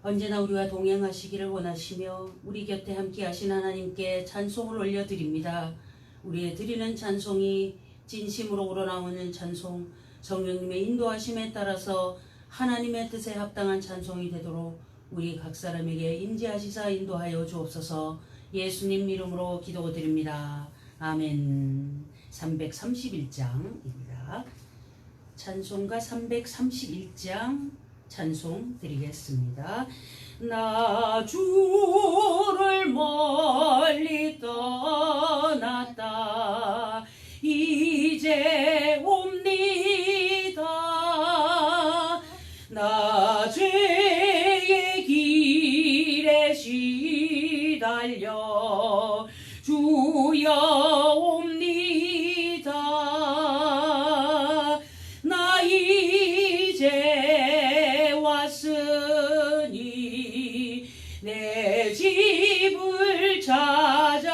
언제나 우리와 동행하시기를 원하시며 우리 곁에 함께 하신 하나님께 찬송을 올려드립니다. 우리의 드리는 찬송이 진심으로 우러나오는 찬송, 성령님의 인도하심에 따라서 하나님의 뜻에 합당한 찬송이 되도록 우리 각 사람에게 임재하시사 인도하여 주옵소서. 예수님 이름으로 기도드립니다. 아멘. 331장입니다. 찬송가 331장 찬송 드리겠습니다. 나 주를 멀리 떠났다 이제 옵니다. 나 죄의 길에 시달려 주여 옵니다. 나 이제 왔으니 내 집을 찾아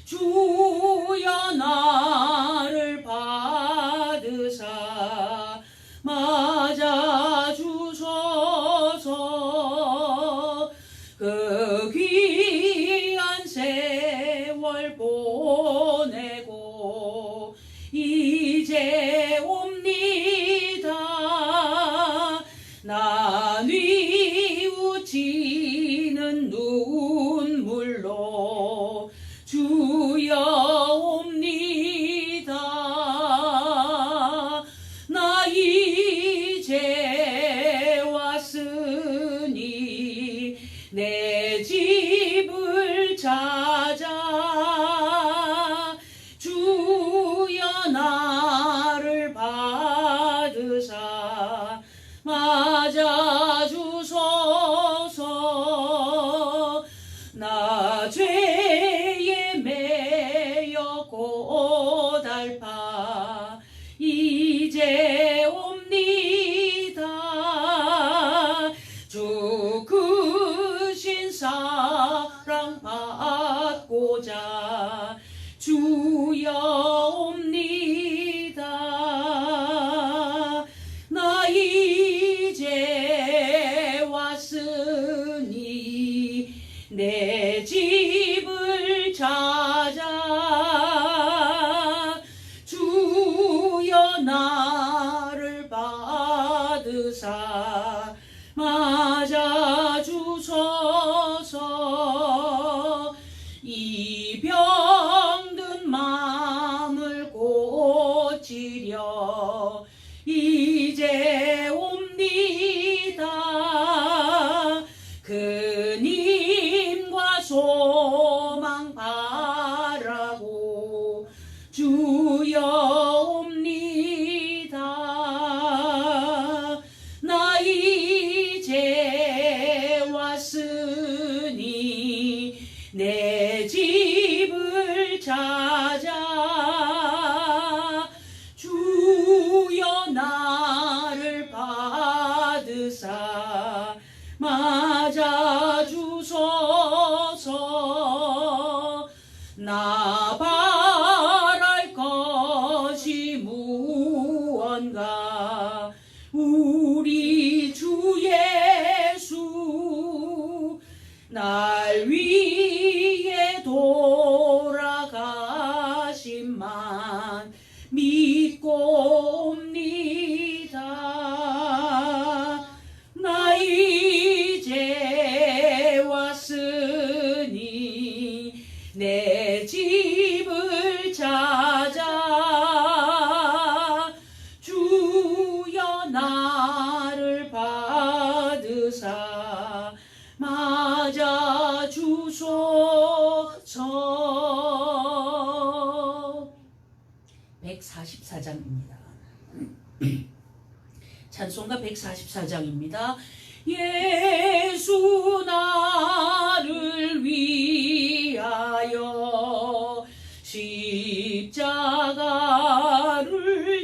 주여 나를 받으사 맞아 주소서. 그 귀한 세월 보내고 이제 옵니다. 나 뉘우치는 눈물로 주여 옵니다. 나 이제 왔으니 내 집을 찾아 주여 나를 받으사 맞아 주소서. 나 죄에 매여 고달파 이제 옵니다. 주 크신 사랑 받고자 주여 옵니다. 나 이제 왔으니 내 집을 찾아 주여 나를 받으사 맞아 주소서. 이 병든 마음을 고치려 이제 옵니다. 그님과 소망 바라고 주여 옵니다. 나 이제 왔으니 내 집을 찾아 주여 나를 받으사 맞아 주소서. 나 바랄 것이 무언가 우리 주 예수 날 위해 돌아가심만 믿고 옵니다. 나 이제 왔으니 내 집을 찾아 주여 나를 받으사 맞아 주소서. 144장입니다. 찬송가 144장입니다. 예수 나를 위하여 십자가를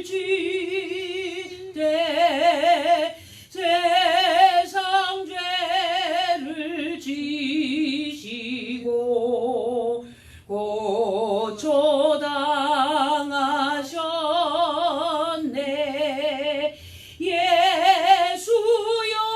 지되 세상 죄를 지시고 고초당하셨네. 예수여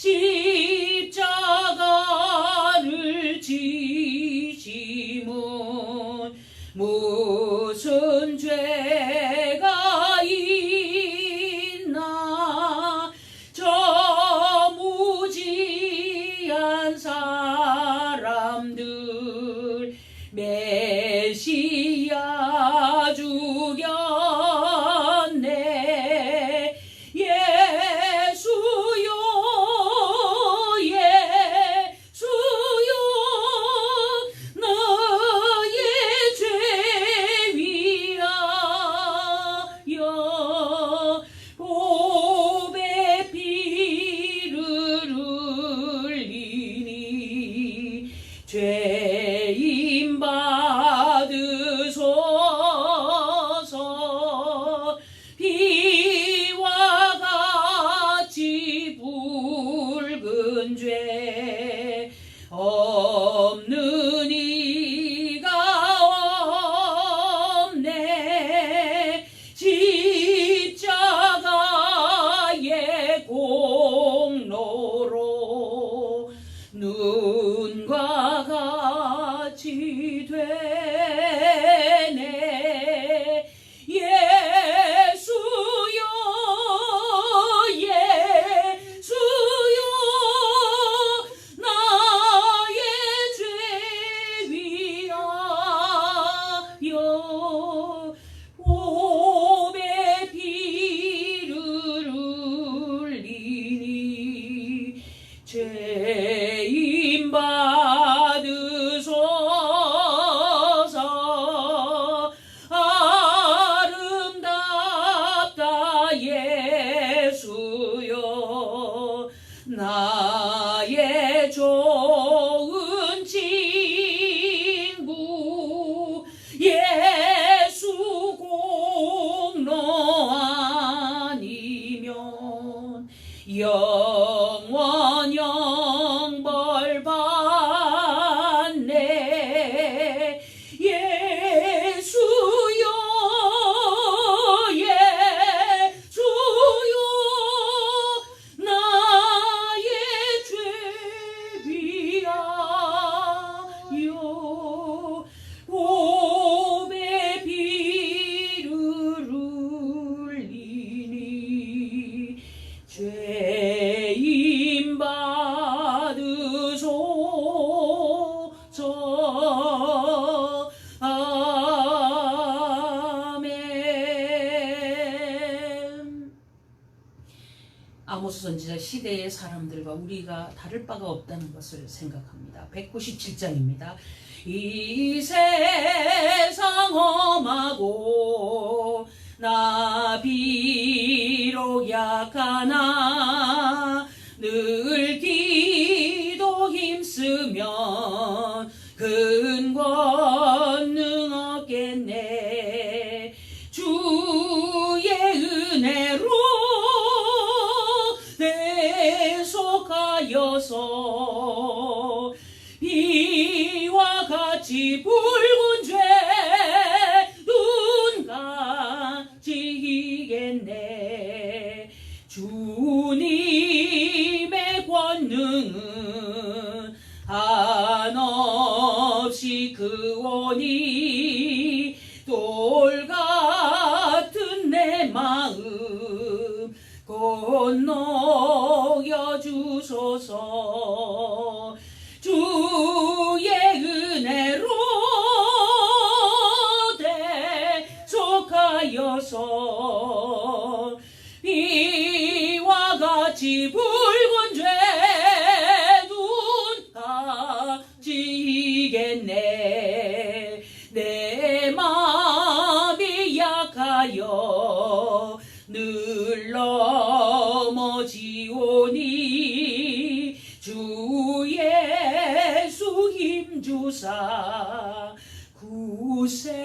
십자가를 지심은 무슨 죄가 있나 저 무지한 사람들 메시아 죽였네 예수여 예수여 너의 죄 위하여 보배 피를 흘리니 죄인 받으소서 비와 같이 붉은 죄 없는 이가 없네 십자가의 공로로 눈과 같이 되네 예수여 예수여 나의 죄 위하여 보배 피를 흘리니 죄인 받으소서 아름답다 예수여 나의 좋은 친구 예수 공로 아니면 영원 영벌 받네 예수여 예수여 나의 죄 위하여 보배 피를 흘리니 죄인 받으소서 아멘. 아모스 선지자 시대의 사람들과 우리가 다를 바가 없다는 것을 생각합니다. 197장입니다. 이 세상 험하고 나 비록 약하나 늘 기도 힘쓰면 큰 권능 얻겠네 주의 은혜로 대속하여서 비와 같이 붉은 죄 눈같이 이겠네 주님의 권능은 한없이 그오니 돌 같은 내 마음 건너여 주소서 주의 은혜로 대속하여서 비와 같이 붉은 죄 눈같이 이겠네 내 마음이 약하여 늘 넘어지오니 주 예수 힘주사 굳세게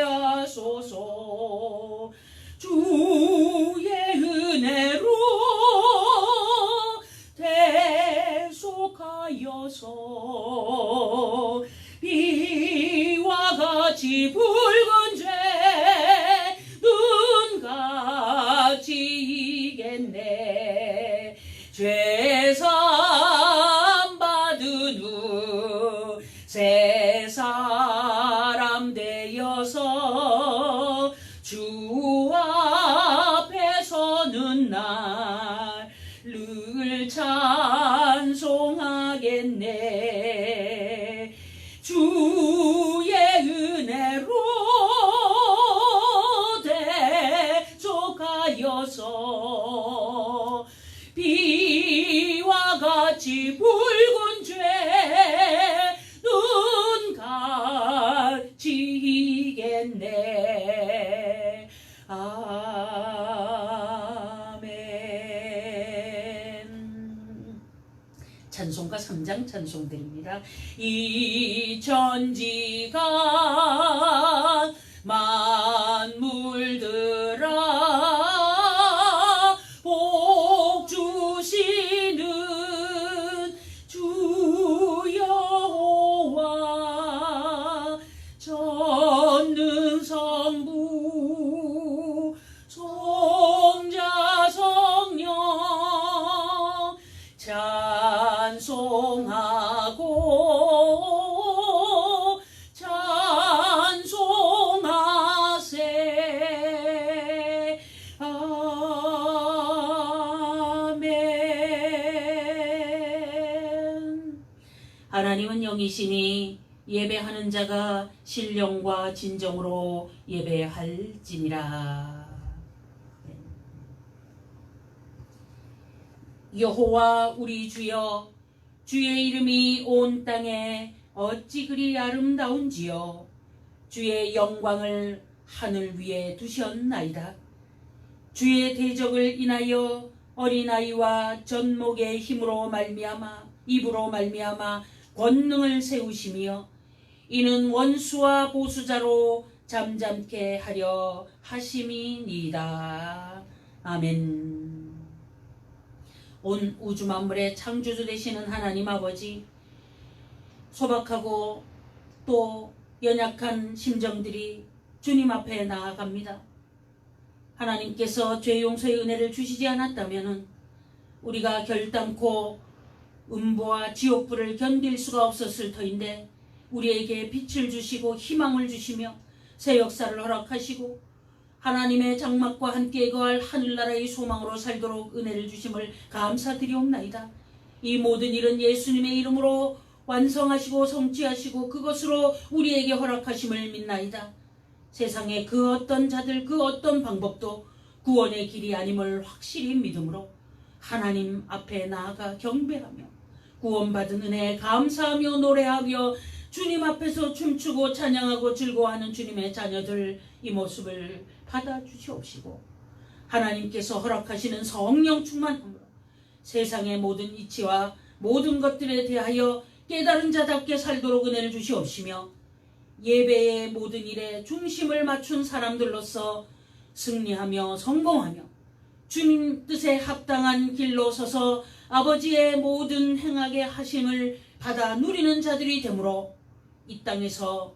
하소서 주의 은혜로 대속하여서 비와 같이 붉은 죄 눈같이 이겠네 죄 세상 받은 후 새 사람 되어서 주 앞에 서는 날을 찬송하겠네. 주의 은혜로 대속하여서 비와 같이 붉은 죄 눈 가지겠네. 아멘. 찬송가 3장 찬송드립니다. 이 천지가 만물들아 복 주시는 주 여호와 전능성부 성자 성령 찬송하고 찬송하세. 아멘. 하나님은 영이시니 예배하는 자가 신령과 진정으로 예배할지니라. 여호와 우리 주여, 주의 이름이 온 땅에 어찌 그리 아름다운지요. 주의 영광을 하늘 위에 두셨나이다. 주의 대적을 인하여 어린아이와 젖목의 힘으로 입으로 말미암아 권능을 세우시며 이는 원수와 보수자로 잠잠케 하려 하심이니이다. 아멘. 온 우주 만물의 창조주 되시는 하나님 아버지, 소박하고 또 연약한 심정들이 주님 앞에 나아갑니다. 하나님께서 죄 용서의 은혜를 주시지 않았다면 우리가 결단코 음보와 지옥불을 견딜 수가 없었을 터인데 우리에게 빛을 주시고 희망을 주시며 새 역사를 허락하시고 하나님의 장막과 함께 거할 하늘나라의 소망으로 살도록 은혜를 주심을 감사드리옵나이다. 이 모든 일은 예수님의 이름으로 완성하시고 성취하시고 그것으로 우리에게 허락하심을 믿나이다. 세상의 그 어떤 자들 그 어떤 방법도 구원의 길이 아님을 확실히 믿음으로 하나님 앞에 나아가 경배하며 구원받은 은혜에 감사하며 노래하며 주님 앞에서 춤추고 찬양하고 즐거워하는 주님의 자녀들, 이 모습을 받아주시옵시고 하나님께서 허락하시는 성령 충만함으로 세상의 모든 이치와 모든 것들에 대하여 깨달은 자답게 살도록 은혜를 주시옵시며 예배의 모든 일에 중심을 맞춘 사람들로서 승리하며 성공하며 주님 뜻에 합당한 길로 서서 아버지의 모든 행하게 하심을 받아 누리는 자들이 되므로 이 땅에서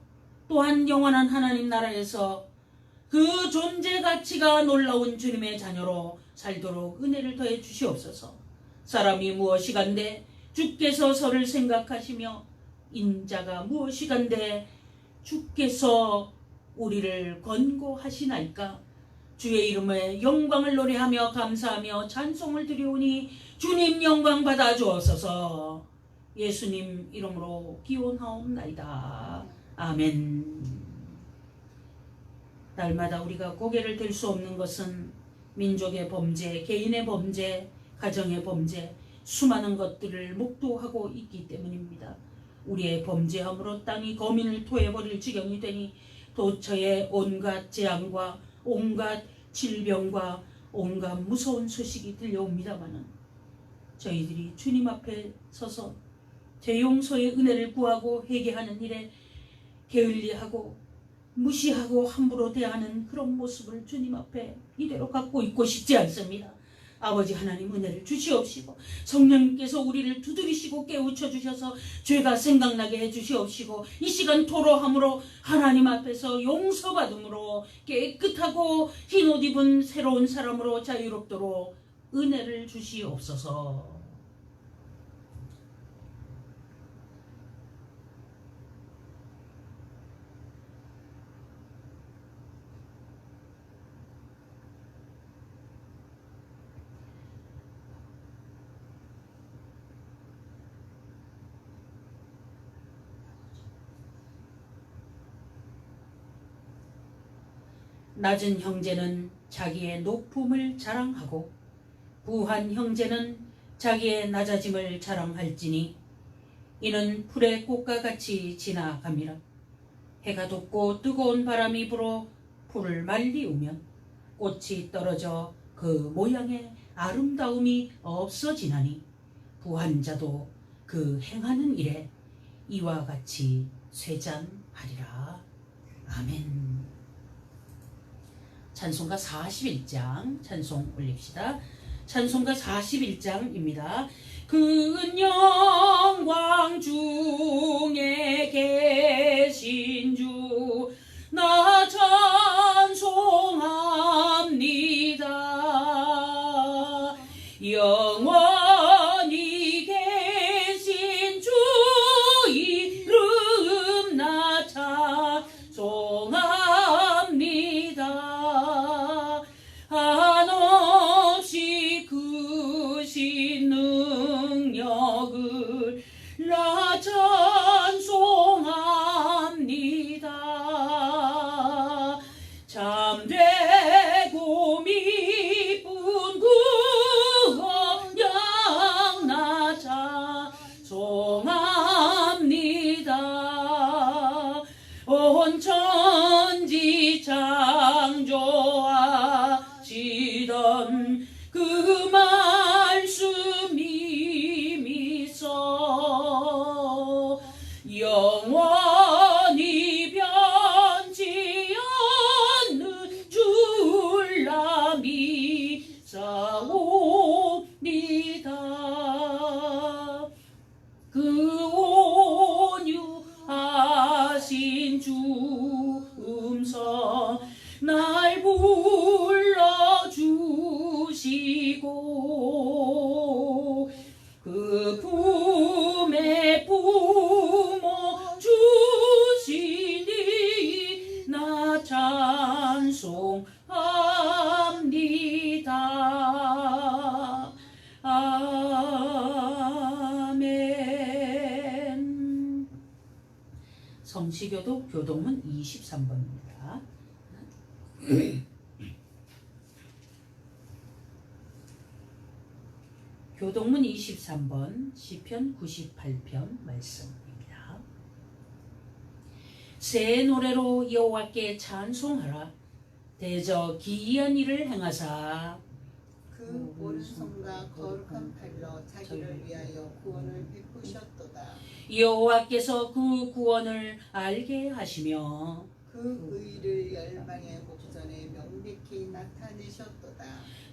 또한 영원한 하나님 나라에서 그 존재 가치가 놀라운 주님의 자녀로 살도록 은혜를 더해 주시옵소서. 사람이 무엇이간데 주께서 저를 생각하시며 인자가 무엇이간데 주께서 우리를 권고하시나이까. 주의 이름에 영광을 노래하며 감사하며 찬송을 드리오니 주님 영광 받아 주옵소서. 예수님 이름으로 기원하옵나이다. 아멘. 날마다 우리가 고개를 들 수 없는 것은 민족의 범죄, 개인의 범죄, 가정의 범죄, 수많은 것들을 목도하고 있기 때문입니다. 우리의 범죄함으로 땅이 거민을 토해버릴 지경이 되니 도처에 온갖 재앙과 온갖 질병과 온갖 무서운 소식이 들려옵니다마는 저희들이 주님 앞에 서서 죄 용서의 은혜를 구하고 회개하는 일에 게을리하고 무시하고 함부로 대하는 그런 모습을 주님 앞에 이대로 갖고 있고 싶지 않습니다. 아버지 하나님 은혜를 주시옵시고 성령님께서 우리를 두드리시고 깨우쳐 주셔서 죄가 생각나게 해주시옵시고 이 시간 토로함으로 하나님 앞에서 용서받음으로 깨끗하고 흰옷 입은 새로운 사람으로 자유롭도록 은혜를 주시옵소서. 낮은 형제는 자기의 높음을 자랑하고 부한 형제는 자기의 낮아짐을 자랑할지니 이는 풀의 꽃과 같이 지나감이라. 해가 돋고 뜨거운 바람이 불어 풀을 말리우면 꽃이 떨어져 그 모양의 아름다움이 없어지나니 부한 자도 그 행하는 일에 이와 같이 쇠잔하리라. 아멘. 찬송가 41장 찬송 올립시다. 찬송가 41장입니다. 큰 영광 중에 계신 주 나 찬송합니다. 영원히 계신 주 이름 나 찬송합니다. 한없이 크신 능력을 나 찬송합니다. 참되고 미쁜 그 언약 나 찬송합니다. 온 천지 창조하시던 그 말씀이 미소 영원히 변치 않는 줄라 믿사옵니다. 그 온유하신 주 음성 날 불러주시고 그 품에 품어 주시니 나 찬송합니다. 아멘. 성시교독 교동문 23번입니다. 교동문 23번 시편 98편 말씀입니다. 새 노래로 여호와께 찬송하라. 대저 기이한 일을 행하사 그 오른손과 거룩한 팔로 자기를 위하여 구원을 베푸셨도다. 여호와께서 그 구원을 알게 하시며 그 의를 열방의 목전에 명백히 나타내셨도다.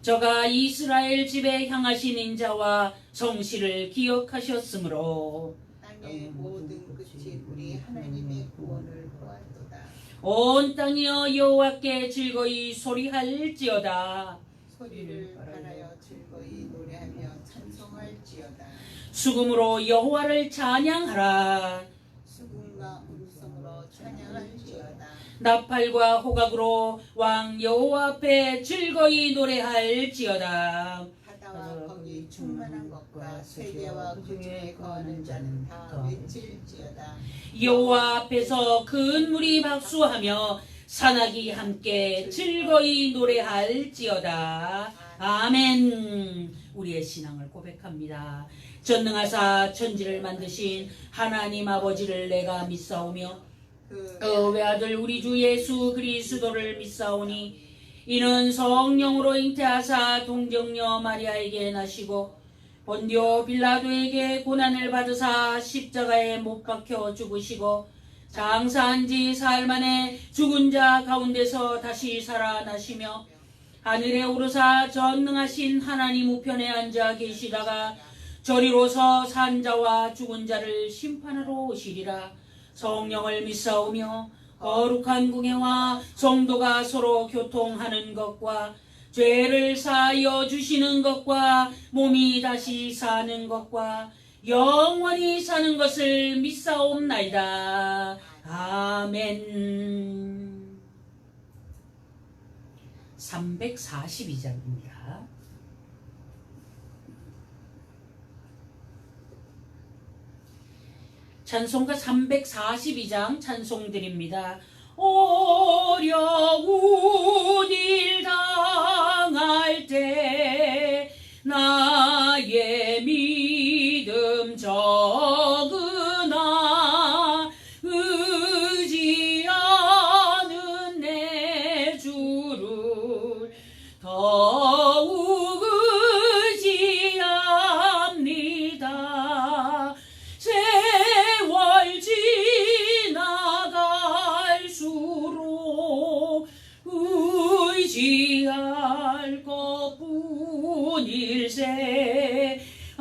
저가 이스라엘 집에 향하신 인자와 성실을 기억하셨으므로 땅의 모든 끝이 우리 하나님의 구원을 보았도다. 온 땅이여 여호와께 즐거이 소리할지어다. 소리를 발하여 즐거이 노래하며 찬송할지어다. 수금으로 여호와를 찬양하라. 수금과 음성으로 찬양할지어다. 나팔과 호각으로 왕 여호와 앞에 즐거이 노래할지어다. 바다와 거기 충만한 것과 세계와 그 중에 거하는 자는 다 외칠지어다. 여호와 앞에서 큰 물이 박수하며 산악이 함께 즐거이 노래할지어다. 아멘. 우리의 신앙을 고백합니다. 전능하사 천지를 만드신 하나님 아버지를 내가 믿사오며 그 외아들 우리 주 예수 그리스도를 믿사오니 이는 성령으로 잉태하사 동정녀 마리아에게 나시고 본디오 빌라도에게 고난을 받으사 십자가에 못 박혀 죽으시고 장사한 지 사흘 만에 죽은 자 가운데서 다시 살아나시며 하늘에 오르사 전능하신 하나님 우편에 앉아 계시다가 저리로서 산 자와 죽은 자를 심판하러 오시리라. 성령을 믿사오며 거룩한 공예와 성도가 서로 교통하는 것과 죄를 사하여 주시는 것과 몸이 다시 사는 것과 영원히 사는 것을 믿사옵나이다. 아멘. 342장입니다. 찬송가 342장 찬송드립니다. 어려운 일 당할 때 나의 믿음 적으나 의지하는 내 주를 더욱 의지합니다. 세월 지나갈수록 의지할 것뿐일세.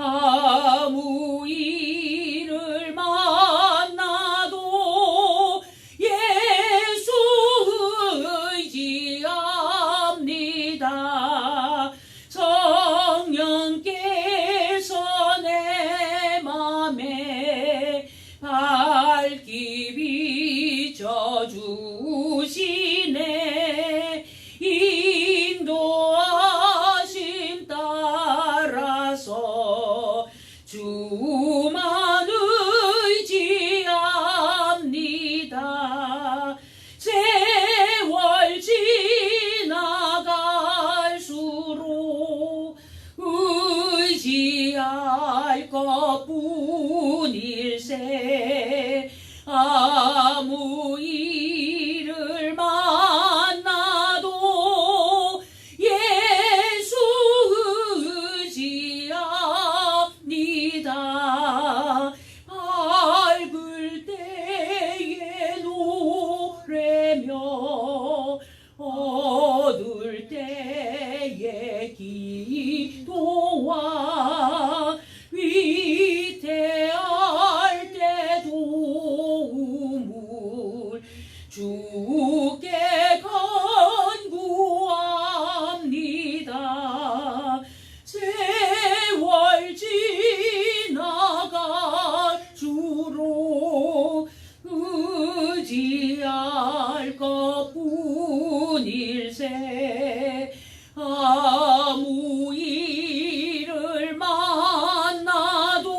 아무 일을 만나도 예수 의지합니다. 성령께서 내 맘에 밝히 비춰주시네. 인도하심 따라서 주만 의지합니다. 세월 지나갈수록 의지할 것뿐일세. 아무 일을 만나도 예수 의지합니다. 밝을 때에 노래며 어두울 때에 기도와 위태할 때 도움을 주께 간구합니다. 세월 지나갈수록 의지할 것뿐일세. 아무 일을 만나도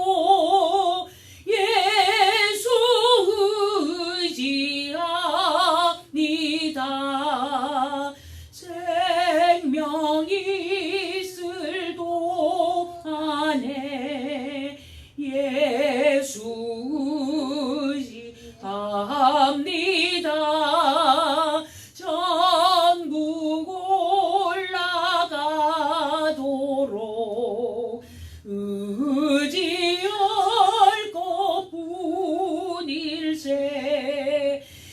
예수 의지합니다. 생명이 있을 동안에 예수 의지합니다. 전국 올라가도록 의지할 것뿐일세.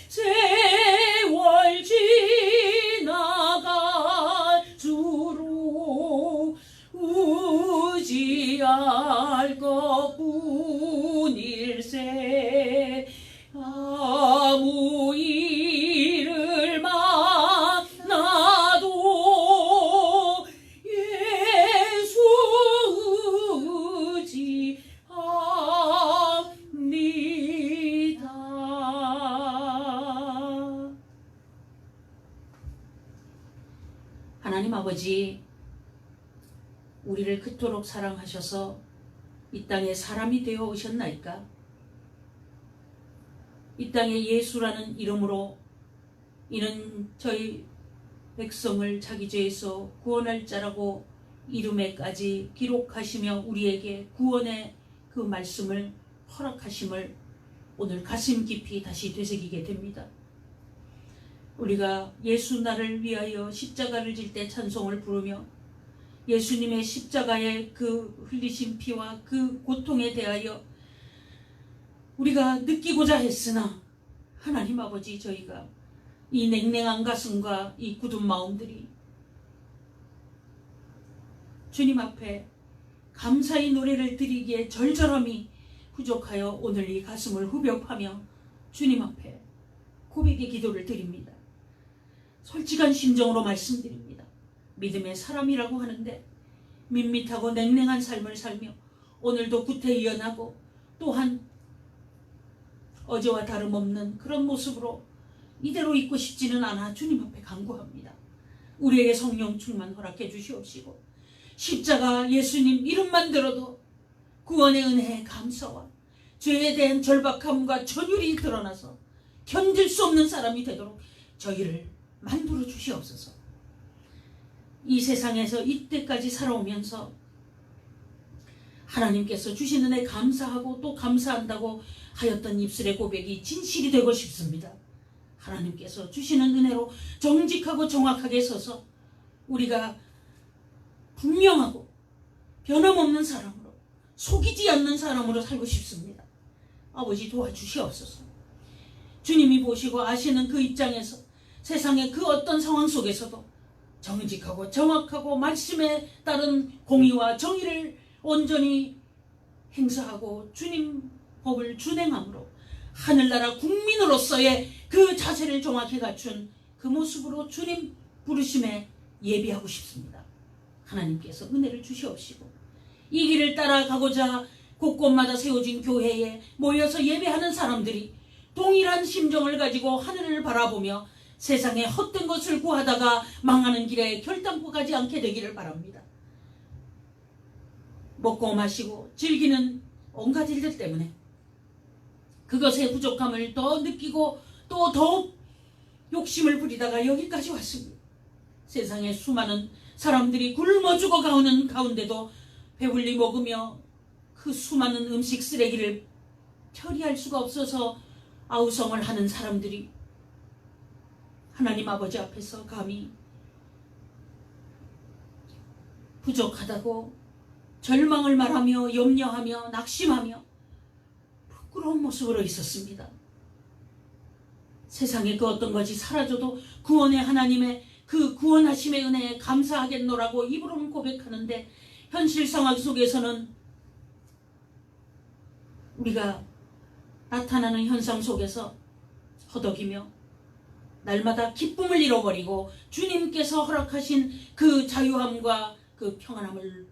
세월 지나갈수록 의지할 것뿐일세. 아무 일을 만나도 예수 의지합니다. 하나님 아버지, 우리를 그토록 사랑하셔서 이 땅에 사람이 되어 오셨나이까? 이 땅에 예수라는 이름으로 이는 저희 백성을 자기 죄에서 구원할 자라고 이름에까지 기록하시며 우리에게 구원의 그 말씀을 허락하심을 오늘 가슴 깊이 다시 되새기게 됩니다. 우리가 예수 나를 위하여 십자가를 질 때 찬송을 부르며 예수님의 십자가의 그 흘리신 피와 그 고통에 대하여 우리가 느끼고자 했으나 하나님 아버지, 저희가 이 냉랭한 가슴과 이 굳은 마음들이 주님 앞에 감사의 노래를 드리기에 절절함이 부족하여 오늘 이 가슴을 후벼파며 주님 앞에 고백의 기도를 드립니다. 솔직한 심정으로 말씀드립니다. 믿음의 사람이라고 하는데 밋밋하고 냉랭한 삶을 살며 오늘도 구태의연하고 또한 어제와 다름없는 그런 모습으로 이대로 있고 싶지는 않아 주님 앞에 간구합니다. 우리에게 성령 충만 허락해 주시옵시고 십자가 예수님 이름만 들어도 구원의 은혜의 감사와 죄에 대한 절박함과 전율이 드러나서 견딜 수 없는 사람이 되도록 저희를 만들어 주시옵소서. 이 세상에서 이때까지 살아오면서 하나님께서 주신 은혜 감사하고 또 감사한다고 하였던 입술의 고백이 진실이 되고 싶습니다. 하나님께서 주시는 은혜로 정직하고 정확하게 서서 우리가 분명하고 변함없는 사람으로, 속이지 않는 사람으로 살고 싶습니다. 아버지 도와주시옵소서. 주님이 보시고 아시는 그 입장에서 세상의 그 어떤 상황 속에서도 정직하고 정확하고 말씀에 따른 공의와 정의를 온전히 행사하고 주님 법을 준행함으로 하늘나라 국민으로서의 그 자세를 정확히 갖춘 그 모습으로 주님 부르심에 예비하고 싶습니다. 하나님께서 은혜를 주시옵시고 이 길을 따라가고자 곳곳마다 세워진 교회에 모여서 예배하는 사람들이 동일한 심정을 가지고 하늘을 바라보며 세상에 헛된 것을 구하다가 망하는 길에 결단코 가지 않게 되기를 바랍니다. 먹고 마시고 즐기는 온갖 일들 때문에 그것의 부족함을 더 느끼고 또 더욱 욕심을 부리다가 여기까지 왔습니다. 세상에 수많은 사람들이 굶어 죽어가는 가운데도 배불리 먹으며 그 수많은 음식 쓰레기를 처리할 수가 없어서 아우성을 하는 사람들이 하나님 아버지 앞에서 감히 부족하다고 절망을 말하며 염려하며 낙심하며 부끄러운 모습으로 있었습니다. 세상에 그 어떤 것이 사라져도 구원의 하나님의 그 구원하심의 은혜에 감사하겠노라고 입으로는 고백하는데 현실 상황 속에서는 우리가 나타나는 현상 속에서 허덕이며 날마다 기쁨을 잃어버리고 주님께서 허락하신 그 자유함과 그 평안함을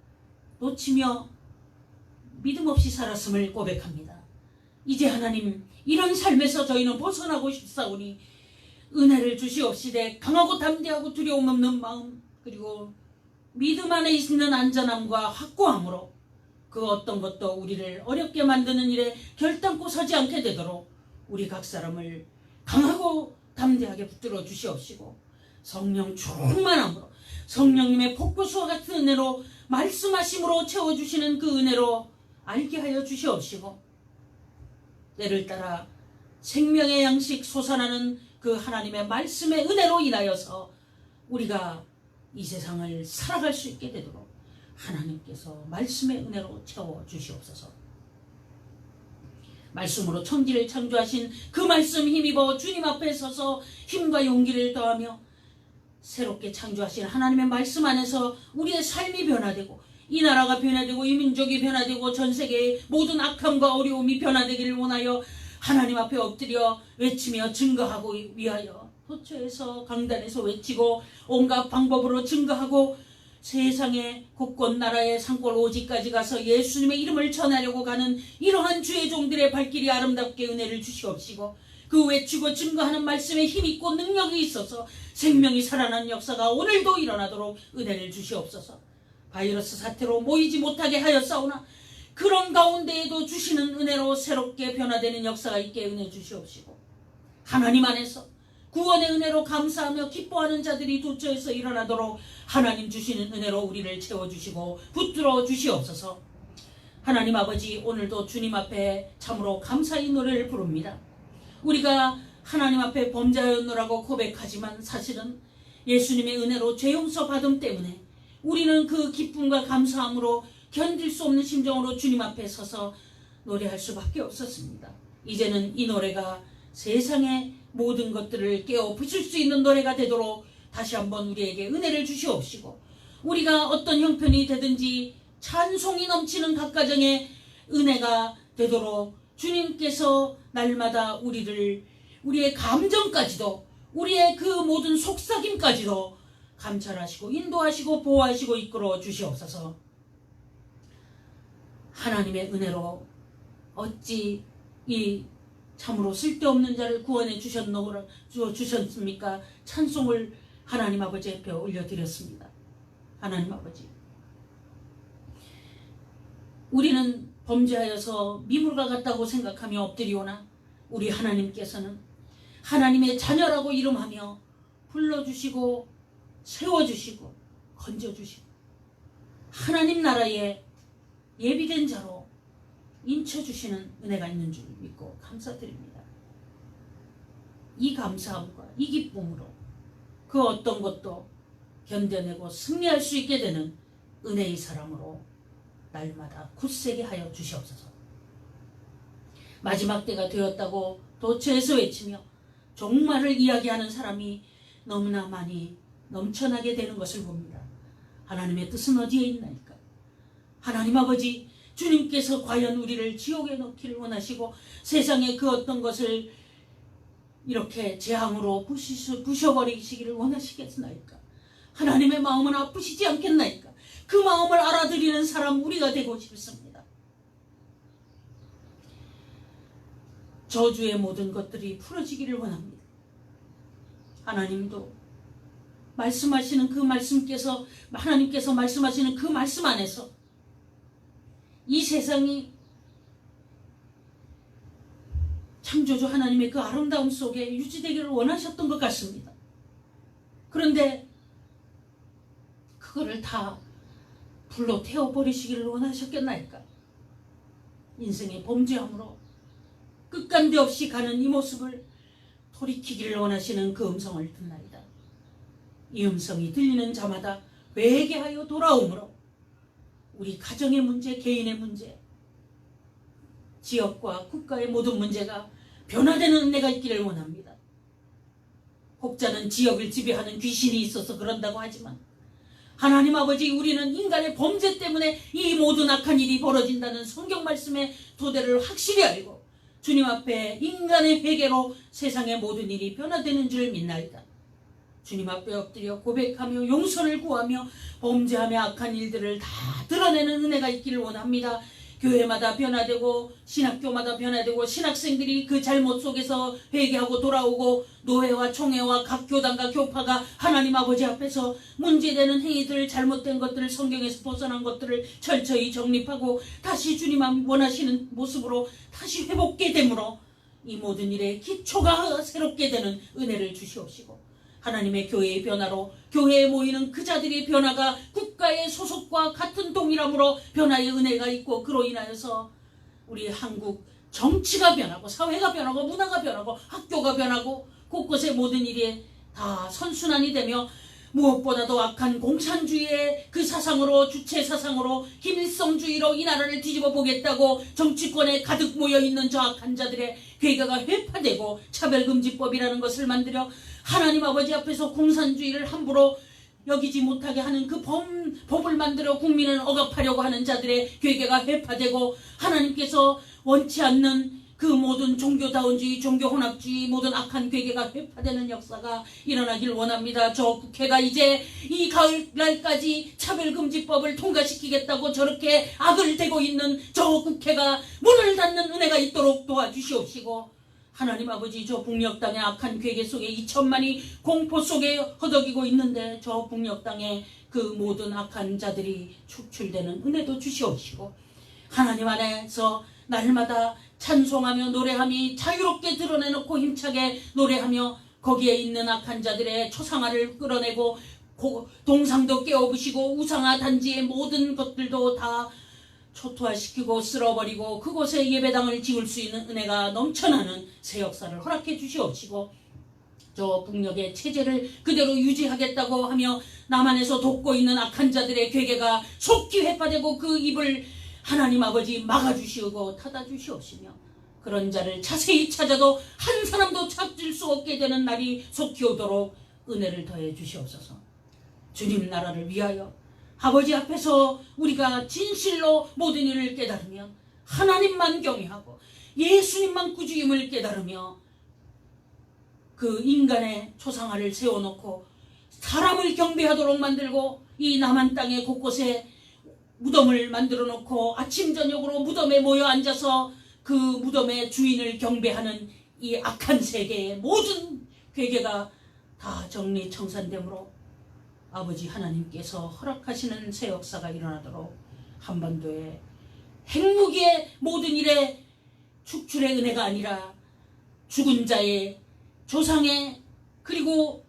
놓치며 믿음 없이 살았음을 고백합니다. 이제 하나님 이런 삶에서 저희는 벗어나고 싶사오니 은혜를 주시옵시되 강하고 담대하고 두려움 없는 마음 그리고 믿음 안에 있는 안전함과 확고함으로 그 어떤 것도 우리를 어렵게 만드는 일에 결단코 서지 않게 되도록 우리 각 사람을 강하고 담대하게 붙들어 주시옵시고 성령 충만함으로 성령님의 폭포수와 같은 은혜로 말씀하심으로 채워주시는 그 은혜로 알게 하여 주시옵시고 때를 따라 생명의 양식 솟아나는 그 하나님의 말씀의 은혜로 인하여서 우리가 이 세상을 살아갈 수 있게 되도록 하나님께서 말씀의 은혜로 채워주시옵소서. 말씀으로 천지를 창조하신 그 말씀 힘입어 주님 앞에 서서 힘과 용기를 더하며 새롭게 창조하신 하나님의 말씀 안에서 우리의 삶이 변화되고 이 나라가 변화되고 이 민족이 변화되고 전 세계의 모든 악함과 어려움이 변화되기를 원하여 하나님 앞에 엎드려 외치며 증거하고 위하여 도처에서 강단에서 외치고 온갖 방법으로 증거하고 세상의 곳곳 나라의 산골 오지까지 가서 예수님의 이름을 전하려고 가는 이러한 주의 종들의 발길이 아름답게 은혜를 주시옵시고 그 외치고 증거하는 말씀에 힘있고 능력이 있어서 생명이 살아나는 역사가 오늘도 일어나도록 은혜를 주시옵소서. 바이러스 사태로 모이지 못하게 하였사오나 그런 가운데에도 주시는 은혜로 새롭게 변화되는 역사가 있게 은혜 주시옵시고 하나님 안에서 구원의 은혜로 감사하며 기뻐하는 자들이 도처에서 일어나도록 하나님 주시는 은혜로 우리를 채워주시고 붙들어 주시옵소서. 하나님 아버지 오늘도 주님 앞에 참으로 감사의 노래를 부릅니다. 우리가 하나님 앞에 범죄하였노라고 고백하지만 사실은 예수님의 은혜로 죄 용서 받음 때문에 우리는 그 기쁨과 감사함으로 견딜 수 없는 심정으로 주님 앞에 서서 노래할 수밖에 없었습니다. 이제는 이 노래가 세상의 모든 것들을 깨어 부술 수 있는 노래가 되도록 다시 한번 우리에게 은혜를 주시옵시고 우리가 어떤 형편이 되든지 찬송이 넘치는 각 가정의 은혜가 되도록 주님께서 날마다 우리의 감정까지도 우리의 그 모든 속삭임까지도 감찰하시고 인도하시고 보호하시고 이끌어 주시옵소서. 하나님의 은혜로 어찌 이 참으로 쓸데없는 자를 구원해 주셨습니까? 찬송을 하나님 아버지 앞에 올려드렸습니다. 하나님 아버지 우리는 범죄하여서 미물과 같다고 생각하며 엎드리오나 우리 하나님께서는 하나님의 자녀라고 이름하며 불러주시고 세워주시고 건져주시고 하나님 나라에 예비된 자로 인쳐주시는 은혜가 있는 줄 믿고 감사드립니다. 이 감사함과 이 기쁨으로 그 어떤 것도 견뎌내고 승리할 수 있게 되는 은혜의 사람으로 날마다 굳세게 하여 주시옵소서. 마지막 때가 되었다고 도처에서 외치며 종말을 이야기하는 사람이 너무나 많이 넘쳐나게 되는 것을 봅니다. 하나님의 뜻은 어디에 있나이까? 하나님 아버지, 주님께서 과연 우리를 지옥에 넣기를 원하시고 세상의 그 어떤 것을 이렇게 재앙으로 부셔버리시기를 원하시겠나이까? 하나님의 마음은 아프시지 않겠나이까? 그 마음을 알아들이는 사람 우리가 되고 싶습니다. 저주의 모든 것들이 풀어지기를 원합니다. 하나님도 말씀하시는 그 말씀께서 하나님께서 말씀하시는 그 말씀 안에서 이 세상이 창조주 하나님의 그 아름다움 속에 유지되기를 원하셨던 것 같습니다. 그런데 그거를 다 불로 태워버리시기를 원하셨겠나이까? 인생의 범죄함으로 끝간데 없이 가는 이 모습을 돌이키기를 원하시는 그 음성을 듣나이다. 이 음성이 들리는 자마다 회개하여 돌아오므로 우리 가정의 문제, 개인의 문제, 지역과 국가의 모든 문제가 변화되는 은혜가 있기를 원합니다. 혹자는 지역을 지배하는 귀신이 있어서 그런다고 하지만 하나님 아버지, 우리는 인간의 범죄 때문에 이 모든 악한 일이 벌어진다는 성경 말씀의 토대를 확실히 알고 주님 앞에 인간의 회개로 세상의 모든 일이 변화되는 줄 믿나이다. 주님 앞에 엎드려 고백하며 용서를 구하며 범죄하며 악한 일들을 다 드러내는 은혜가 있기를 원합니다. 교회마다 변화되고 신학교마다 변화되고 신학생들이 그 잘못 속에서 회개하고 돌아오고 노회와 총회와 각 교단과 교파가 하나님 아버지 앞에서 문제되는 행위들, 잘못된 것들을, 성경에서 벗어난 것들을 철저히 정립하고 다시 주님 원하시는 모습으로 다시 회복게 되므로 이 모든 일에 기초가 새롭게 되는 은혜를 주시옵시고 하나님의 교회의 변화로 교회에 모이는 그 자들의 변화가 국가의 소속과 같은 동일함으로 변화의 은혜가 있고 그로 인하여서 우리 한국 정치가 변하고 사회가 변하고 문화가 변하고 학교가 변하고 곳곳의 모든 일이 다 선순환이 되며 무엇보다도 악한 공산주의의 그 사상으로, 주체 사상으로, 김일성주의로 이 나라를 뒤집어 보겠다고 정치권에 가득 모여있는 저 악한 자들의 괴가가 회파되고 차별금지법이라는 것을 만들어 하나님 아버지 앞에서 공산주의를 함부로 여기지 못하게 하는 그 법을 만들어 국민을 억압하려고 하는 자들의 괴계가 회파되고 하나님께서 원치 않는 그 모든 종교다운주의, 종교혼합주의, 모든 악한 괴계가 회파되는 역사가 일어나길 원합니다. 저 국회가 이제 이 가을날까지 차별금지법을 통과시키겠다고 저렇게 악을 대고 있는 저 국회가 문을 닫는 은혜가 있도록 도와주시옵시고 하나님 아버지, 저 북녘 땅의 악한 괴계 속에 2천만이 공포 속에 허덕이고 있는데 저 북녘 땅에 그 모든 악한 자들이 축출되는 은혜도 주시옵시고 하나님 안에서 날마다 찬송하며 노래함이 자유롭게 드러내놓고 힘차게 노래하며 거기에 있는 악한 자들의 초상화를 끌어내고 동상도 깨어부시고 우상화 단지의 모든 것들도 다 초토화시키고 쓸어버리고 그곳에 예배당을 지을 수 있는 은혜가 넘쳐나는 새 역사를 허락해 주시옵시고 저 북녘의 체제를 그대로 유지하겠다고 하며 남한에서 돕고 있는 악한 자들의 괴계가 속히 회파되고 그 입을 하나님 아버지 막아주시고 닫아주시옵시며 그런 자를 자세히 찾아도 한 사람도 찾을 수 없게 되는 날이 속히 오도록 은혜를 더해 주시옵소서. 주님 나라를 위하여 아버지 앞에서 우리가 진실로 모든 일을 깨달으며 하나님만 경외하고 예수님만 구주임을 깨달으며 그 인간의 초상화를 세워놓고 사람을 경배하도록 만들고 이 남한 땅의 곳곳에 무덤을 만들어 놓고 아침 저녁으로 무덤에 모여 앉아서 그 무덤의 주인을 경배하는 이 악한 세계의 모든 괴계가 다 정리청산되므로 아버지 하나님께서 허락하시는 새 역사가 일어나도록 한반도의 핵무기의 모든 일에 축출의 은혜가 아니라 죽은 자의 조상의 그리고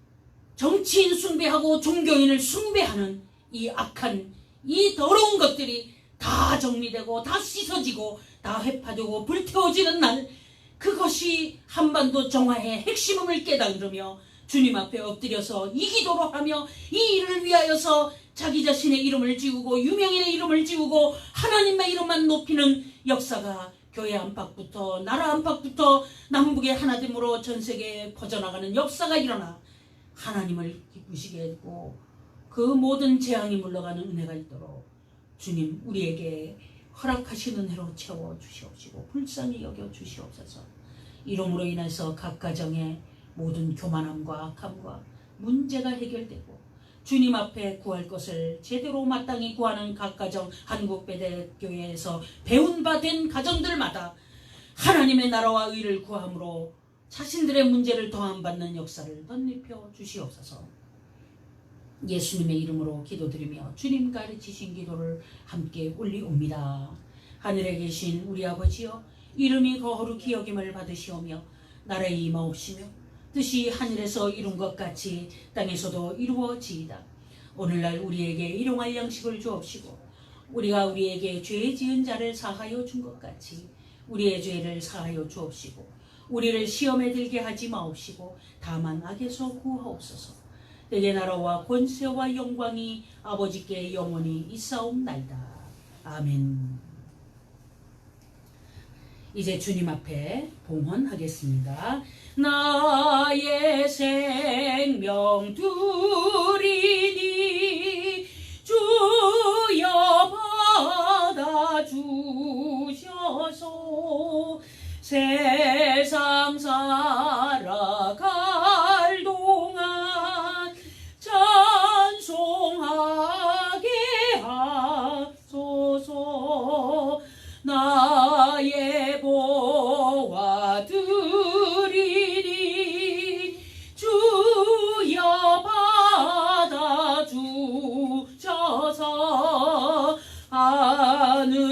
정치인 숭배하고 종교인을 숭배하는 이 악한 이 더러운 것들이 다 정리되고 다 씻어지고 다 회파되고 불태워지는 날, 그것이 한반도 정화의 핵심임을 깨달으며 주님 앞에 엎드려서 이 기도로 하며 이 일을 위하여서 자기 자신의 이름을 지우고 유명인의 이름을 지우고 하나님의 이름만 높이는 역사가 교회 안팎부터 나라 안팎부터 남북의 하나됨으로 전 세계에 퍼져나가는 역사가 일어나 하나님을 기쁘시게 했고 그 모든 재앙이 물러가는 은혜가 있도록 주님 우리에게 허락하신 은혜로 채워주시옵시고 불쌍히 여겨주시옵소서. 이름으로 인해서 각 가정의 모든 교만함과 악함과 문제가 해결되고 주님 앞에 구할 것을 제대로 마땅히 구하는 각 가정, 한국배대교회에서 배운 바 된 가정들마다 하나님의 나라와 의를 구함으로 자신들의 문제를 도움받는 역사를 덧입혀 주시옵소서. 예수님의 이름으로 기도드리며 주님 가르치신 기도를 함께 올리옵니다. 하늘에 계신 우리 아버지여, 이름이 거룩히 여김을 받으시오며 나라의 임하옵시며 뜻이 하늘에서 이룬 것 같이 땅에서도 이루어지이다. 오늘날 우리에게 일용할 양식을 주옵시고 우리가 우리에게 죄 지은 자를 사하여 준 것 같이 우리의 죄를 사하여 주옵시고 우리를 시험에 들게 하지 마옵시고 다만 악에서 구하옵소서. 내게 나라와 권세와 영광이 아버지께 영원히 있사옵나이다. 아멘. 이제 주님 앞에 봉헌하겠습니다. 나의 생명 드리니 주여 받아주셔서 세상 살아갈 동안 찬송하게 하소서. 나의 보화 드리니 주여 받아주셔서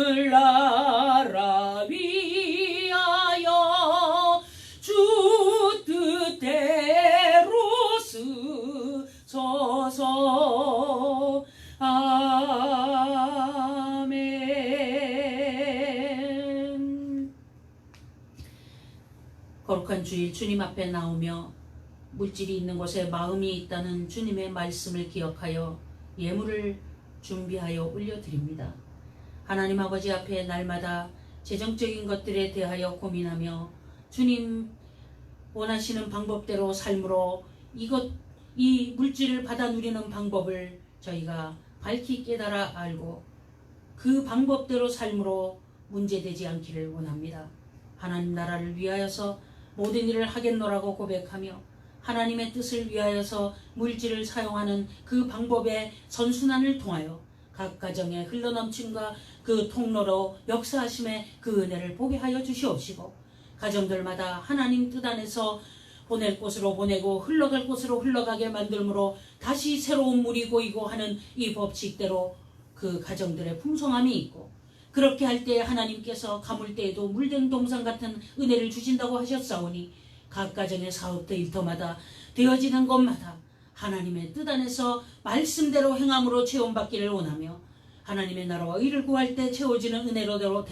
하늘나라 위하여 주 뜻대로 쓰소서. 아멘. 거룩한 주일 주님 앞에 나오며 물질이 있는 곳에 마음이 있다는 주님의 말씀을 기억하여 예물을 준비하여 올려드립니다. 하나님 아버지 앞에 날마다 재정적인 것들에 대하여 고민하며 주님 원하시는 방법대로 삶으로 이 물질을 받아 누리는 방법을 저희가 밝히 깨달아 알고 그 방법대로 삶으로 문제되지 않기를 원합니다. 하나님 나라를 위하여서 모든 일을 하겠노라고 고백하며 하나님의 뜻을 위하여서 물질을 사용하는 그 방법의 선순환을 통하여 각 가정의 흘러넘침과 그 통로로 역사하심의 그 은혜를 보게 하여 주시옵시고 가정들마다 하나님 뜻 안에서 보낼 곳으로 보내고 흘러갈 곳으로 흘러가게 만들므로 다시 새로운 물이 고이고 하는 이 법칙대로 그 가정들의 풍성함이 있고 그렇게 할 때 하나님께서 가물 때에도 물된 동산 같은 은혜를 주신다고 하셨사오니 각 가정의 사업터 일터마다 되어지는 것마다 하나님의 뜻 안에서 말씀대로 행함으로 체험받기를 원하며 하나님의 나라와 의를 구할 때 채워지는 은혜로대로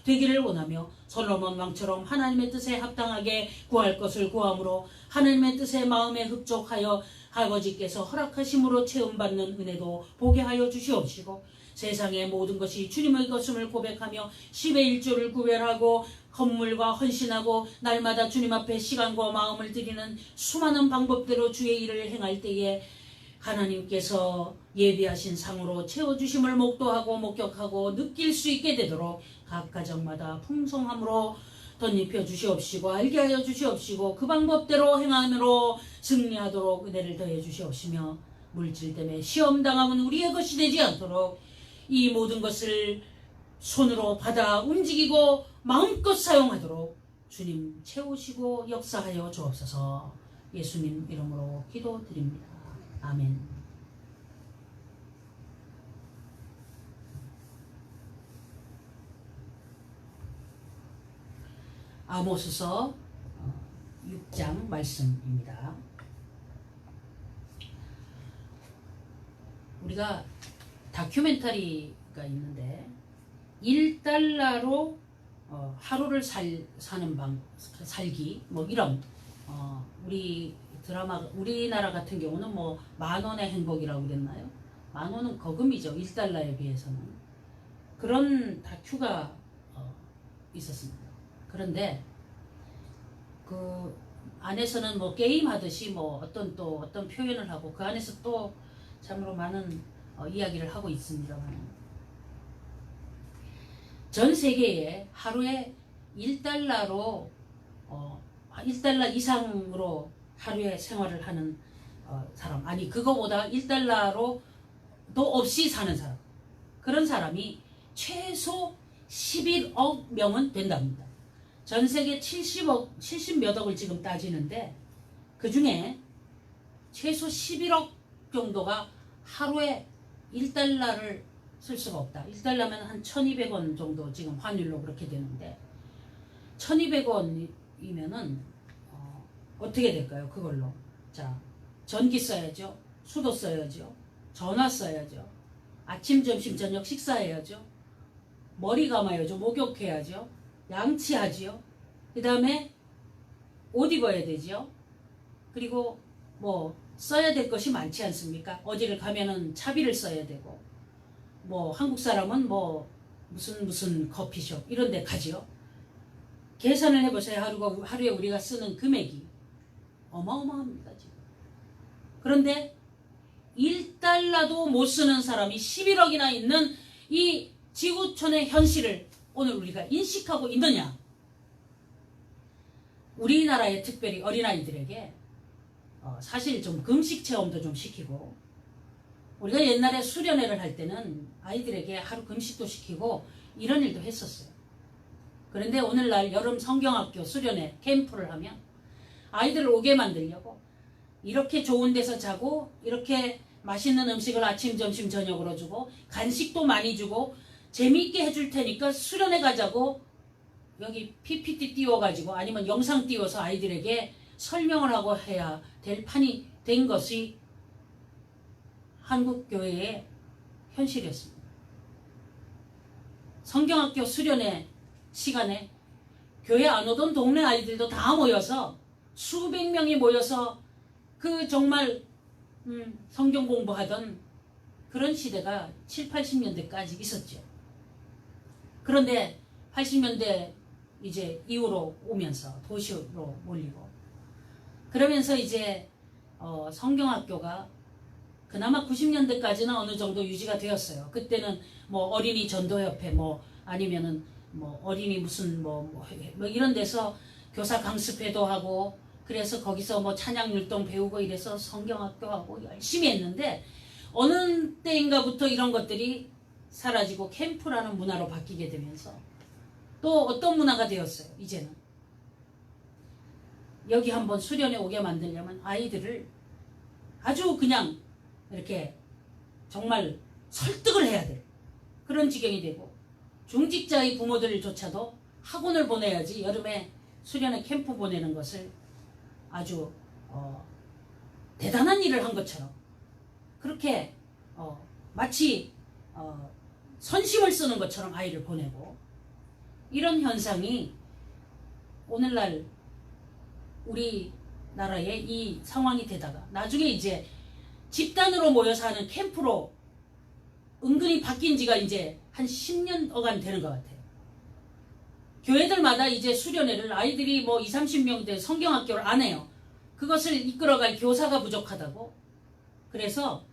되기를 원하며 솔로몬 왕처럼 하나님의 뜻에 합당하게 구할 것을 구함으로 하나님의 뜻에 마음에 흡족하여 아버지께서 허락하심으로 체험받는 은혜도 보게 하여 주시옵시고 세상의 모든 것이 주님의 것임을 고백하며 10의 1조를 구별하고 헌물과 헌신하고 날마다 주님 앞에 시간과 마음을 드리는 수많은 방법대로 주의 일을 행할 때에 하나님께서 예비하신 상으로 채워주심을 목도하고 목격하고 느낄 수 있게 되도록 각 가정마다 풍성함으로 덧입혀 주시옵시고 알게 하여 주시옵시고 그 방법대로 행함으로 승리하도록 은혜를 더해 주시옵시며 물질 때문에 시험당함은 우리의 것이 되지 않도록 이 모든 것을 손으로 받아 움직이고 마음껏 사용하도록 주님 채우시고 역사하여 주옵소서. 예수님 이름으로 기도드립니다. 아멘. 아모스서 6장 말씀입니다. 우리가 다큐멘터리가 있는데 1달러로 하루를 사는 살기 뭐 이런 우리 드라마 우리나라 같은 경우는 뭐 10,000원의 행복이라고 그랬나요? 10,000원은 거금이죠. 1달러에 비해서는. 그런 다큐가 있었습니다. 그런데 그 안에서는 뭐 게임 하듯이 뭐 어떤 표현을 하고 그 안에서 또 참으로 많은 이야기를 하고 있습니다만 전 세계에 하루에 1달러로 1달러 이상으로 하루에 생활을 하는 사람, 아니 그거보다 1달러로도 없이 사는 사람, 그런 사람이 최소 11억 명은 된답니다. 전 세계 70몇 억을 지금 따지는데 그 중에 최소 11억 정도가 하루에 1달러를 쓸 수가 없다. 1달러면 한 1,200원 정도 지금 환율로 그렇게 되는데 1,200원이면은 어떻게 될까요? 그걸로. 자, 전기 써야죠. 수도 써야죠. 전화 써야죠. 아침, 점심, 저녁 식사해야죠. 머리 감아야죠. 목욕해야죠. 양치하지요. 그 다음에 옷 입어야 되죠. 그리고 뭐 써야 될 것이 많지 않습니까? 어디를 가면은 차비를 써야 되고 뭐 한국 사람은 뭐 무슨 커피숍 이런 데 가지요. 계산을 해보세요. 하루에 우리가 쓰는 금액이 어마어마합니다. 지금. 그런데 1달러도 못 쓰는 사람이 11억이나 있는 이 지구촌의 현실을 오늘 우리가 인식하고 있느냐? 우리나라의 특별히 어린아이들에게 사실 좀 금식 체험도 좀 시키고 우리가 옛날에 수련회를 할 때는 아이들에게 하루 금식도 시키고 이런 일도 했었어요. 그런데 오늘날 여름 성경학교 수련회 캠프를 하면 아이들을 오게 만들려고 이렇게 좋은 데서 자고 이렇게 맛있는 음식을 아침, 점심, 저녁으로 주고 간식도 많이 주고 재미있게 해줄 테니까 수련회 가자고 여기 PPT 띄워가지고 아니면 영상 띄워서 아이들에게 설명을 하고 해야 될 판이 된 것이 한국교회의 현실이었습니다. 성경학교 수련회 시간에 교회 안 오던 동네 아이들도 다 모여서 수백 명이 모여서 그 정말 성경 공부하던 그런 시대가 7, 80년대까지 있었죠. 그런데 80년대 이제 이후로 오면서 도시로 몰리고 그러면서 이제 성경학교가 그나마 90년대까지는 어느 정도 유지가 되었어요. 그때는 뭐 어린이 전도협회 뭐 아니면은 뭐 어린이 무슨 뭐 이런 데서 교사 강습회도 하고 그래서 거기서 뭐 찬양 율동 배우고 이래서 성경학교 하고 열심히 했는데 어느 때인가부터 이런 것들이 사라지고 캠프라는 문화로 바뀌게 되면서 또 어떤 문화가 되었어요. 이제는 여기 한번 수련회 오게 만들려면 아이들을 아주 그냥 이렇게 정말 설득을 해야 돼. 그런 지경이 되고 중직자의 부모들조차도 학원을 보내야지 여름에 수련회 캠프 보내는 것을 아주 대단한 일을 한 것처럼 그렇게 마치 선심을 쓰는 것처럼 아이를 보내고 이런 현상이 오늘날 우리나라에 이 상황이 되다가 나중에 이제 집단으로 모여서 하는 캠프로 은근히 바뀐 지가 이제 한 10년 어간 되는 것 같아요. 교회들마다 이제 수련회를 아이들이 뭐 20, 30명 성경학교를 안 해요. 그것을 이끌어갈 교사가 부족하다고. 그래서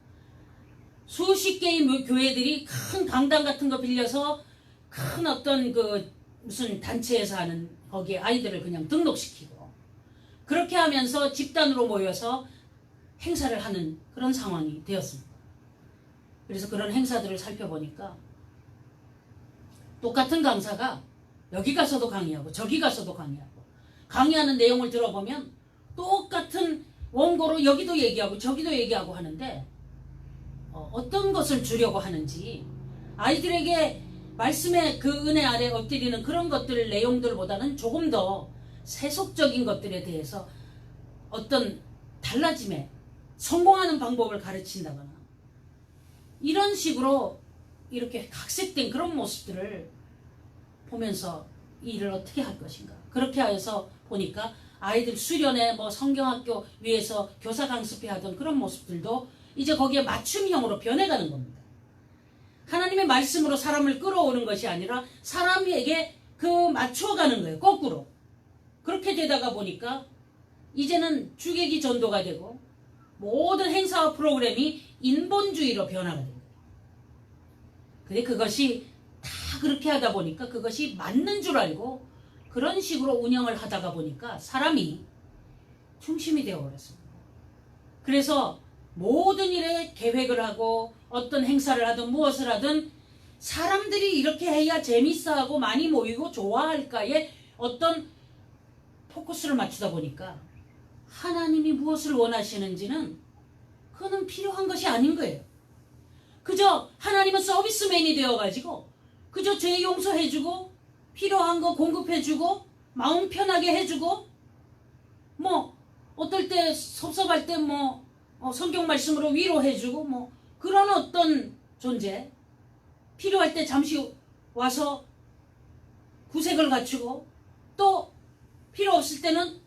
수십 개의 교회들이 큰 강당 같은 거 빌려서 큰 어떤 그 무슨 단체에서 하는 거기에 아이들을 그냥 등록시키고 그렇게 하면서 집단으로 모여서 행사를 하는 그런 상황이 되었습니다. 그래서 그런 행사들을 살펴보니까 똑같은 강사가 여기 가서도 강의하고 저기 가서도 강의하고 강의하는 내용을 들어보면 똑같은 원고로 여기도 얘기하고 저기도 얘기하고 하는데 어떤 것을 주려고 하는지 아이들에게 말씀의 그 은혜 아래 엎드리는 그런 것들 내용들보다는 조금 더 세속적인 것들에 대해서 어떤 달라짐에 성공하는 방법을 가르친다거나 이런 식으로 이렇게 각색된 그런 모습들을 보면서 이 일을 어떻게 할 것인가. 그렇게 해서 보니까 아이들 수련회 뭐 성경학교 위에서 교사 강습회 하던 그런 모습들도 이제 거기에 맞춤형으로 변해가는 겁니다. 하나님의 말씀으로 사람을 끌어오는 것이 아니라 사람에게 그 맞춰가는 거예요. 거꾸로. 그렇게 되다가 보니까 이제는 주객이 전도가 되고 모든 행사와 프로그램이 인본주의로 변화가 됩니다. 근데 그것이 다 그렇게 하다 보니까 그것이 맞는 줄 알고 그런 식으로 운영을 하다가 보니까 사람이 중심이 되어버렸습니다. 그래서 모든 일에 계획을 하고 어떤 행사를 하든 무엇을 하든 사람들이 이렇게 해야 재밌어하고 많이 모이고 좋아할까에 어떤 포커스를 맞추다 보니까 하나님이 무엇을 원하시는지는 그는 필요한 것이 아닌 거예요. 그저 하나님은 서비스맨이 되어가지고 그저 죄 용서해주고 필요한 거 공급해주고 마음 편하게 해주고 뭐 어떨 때 섭섭할 때 뭐 성경 말씀으로 위로해주고 뭐 그런 어떤 존재, 필요할 때 잠시 와서 구색을 갖추고 또 필요 없을 때는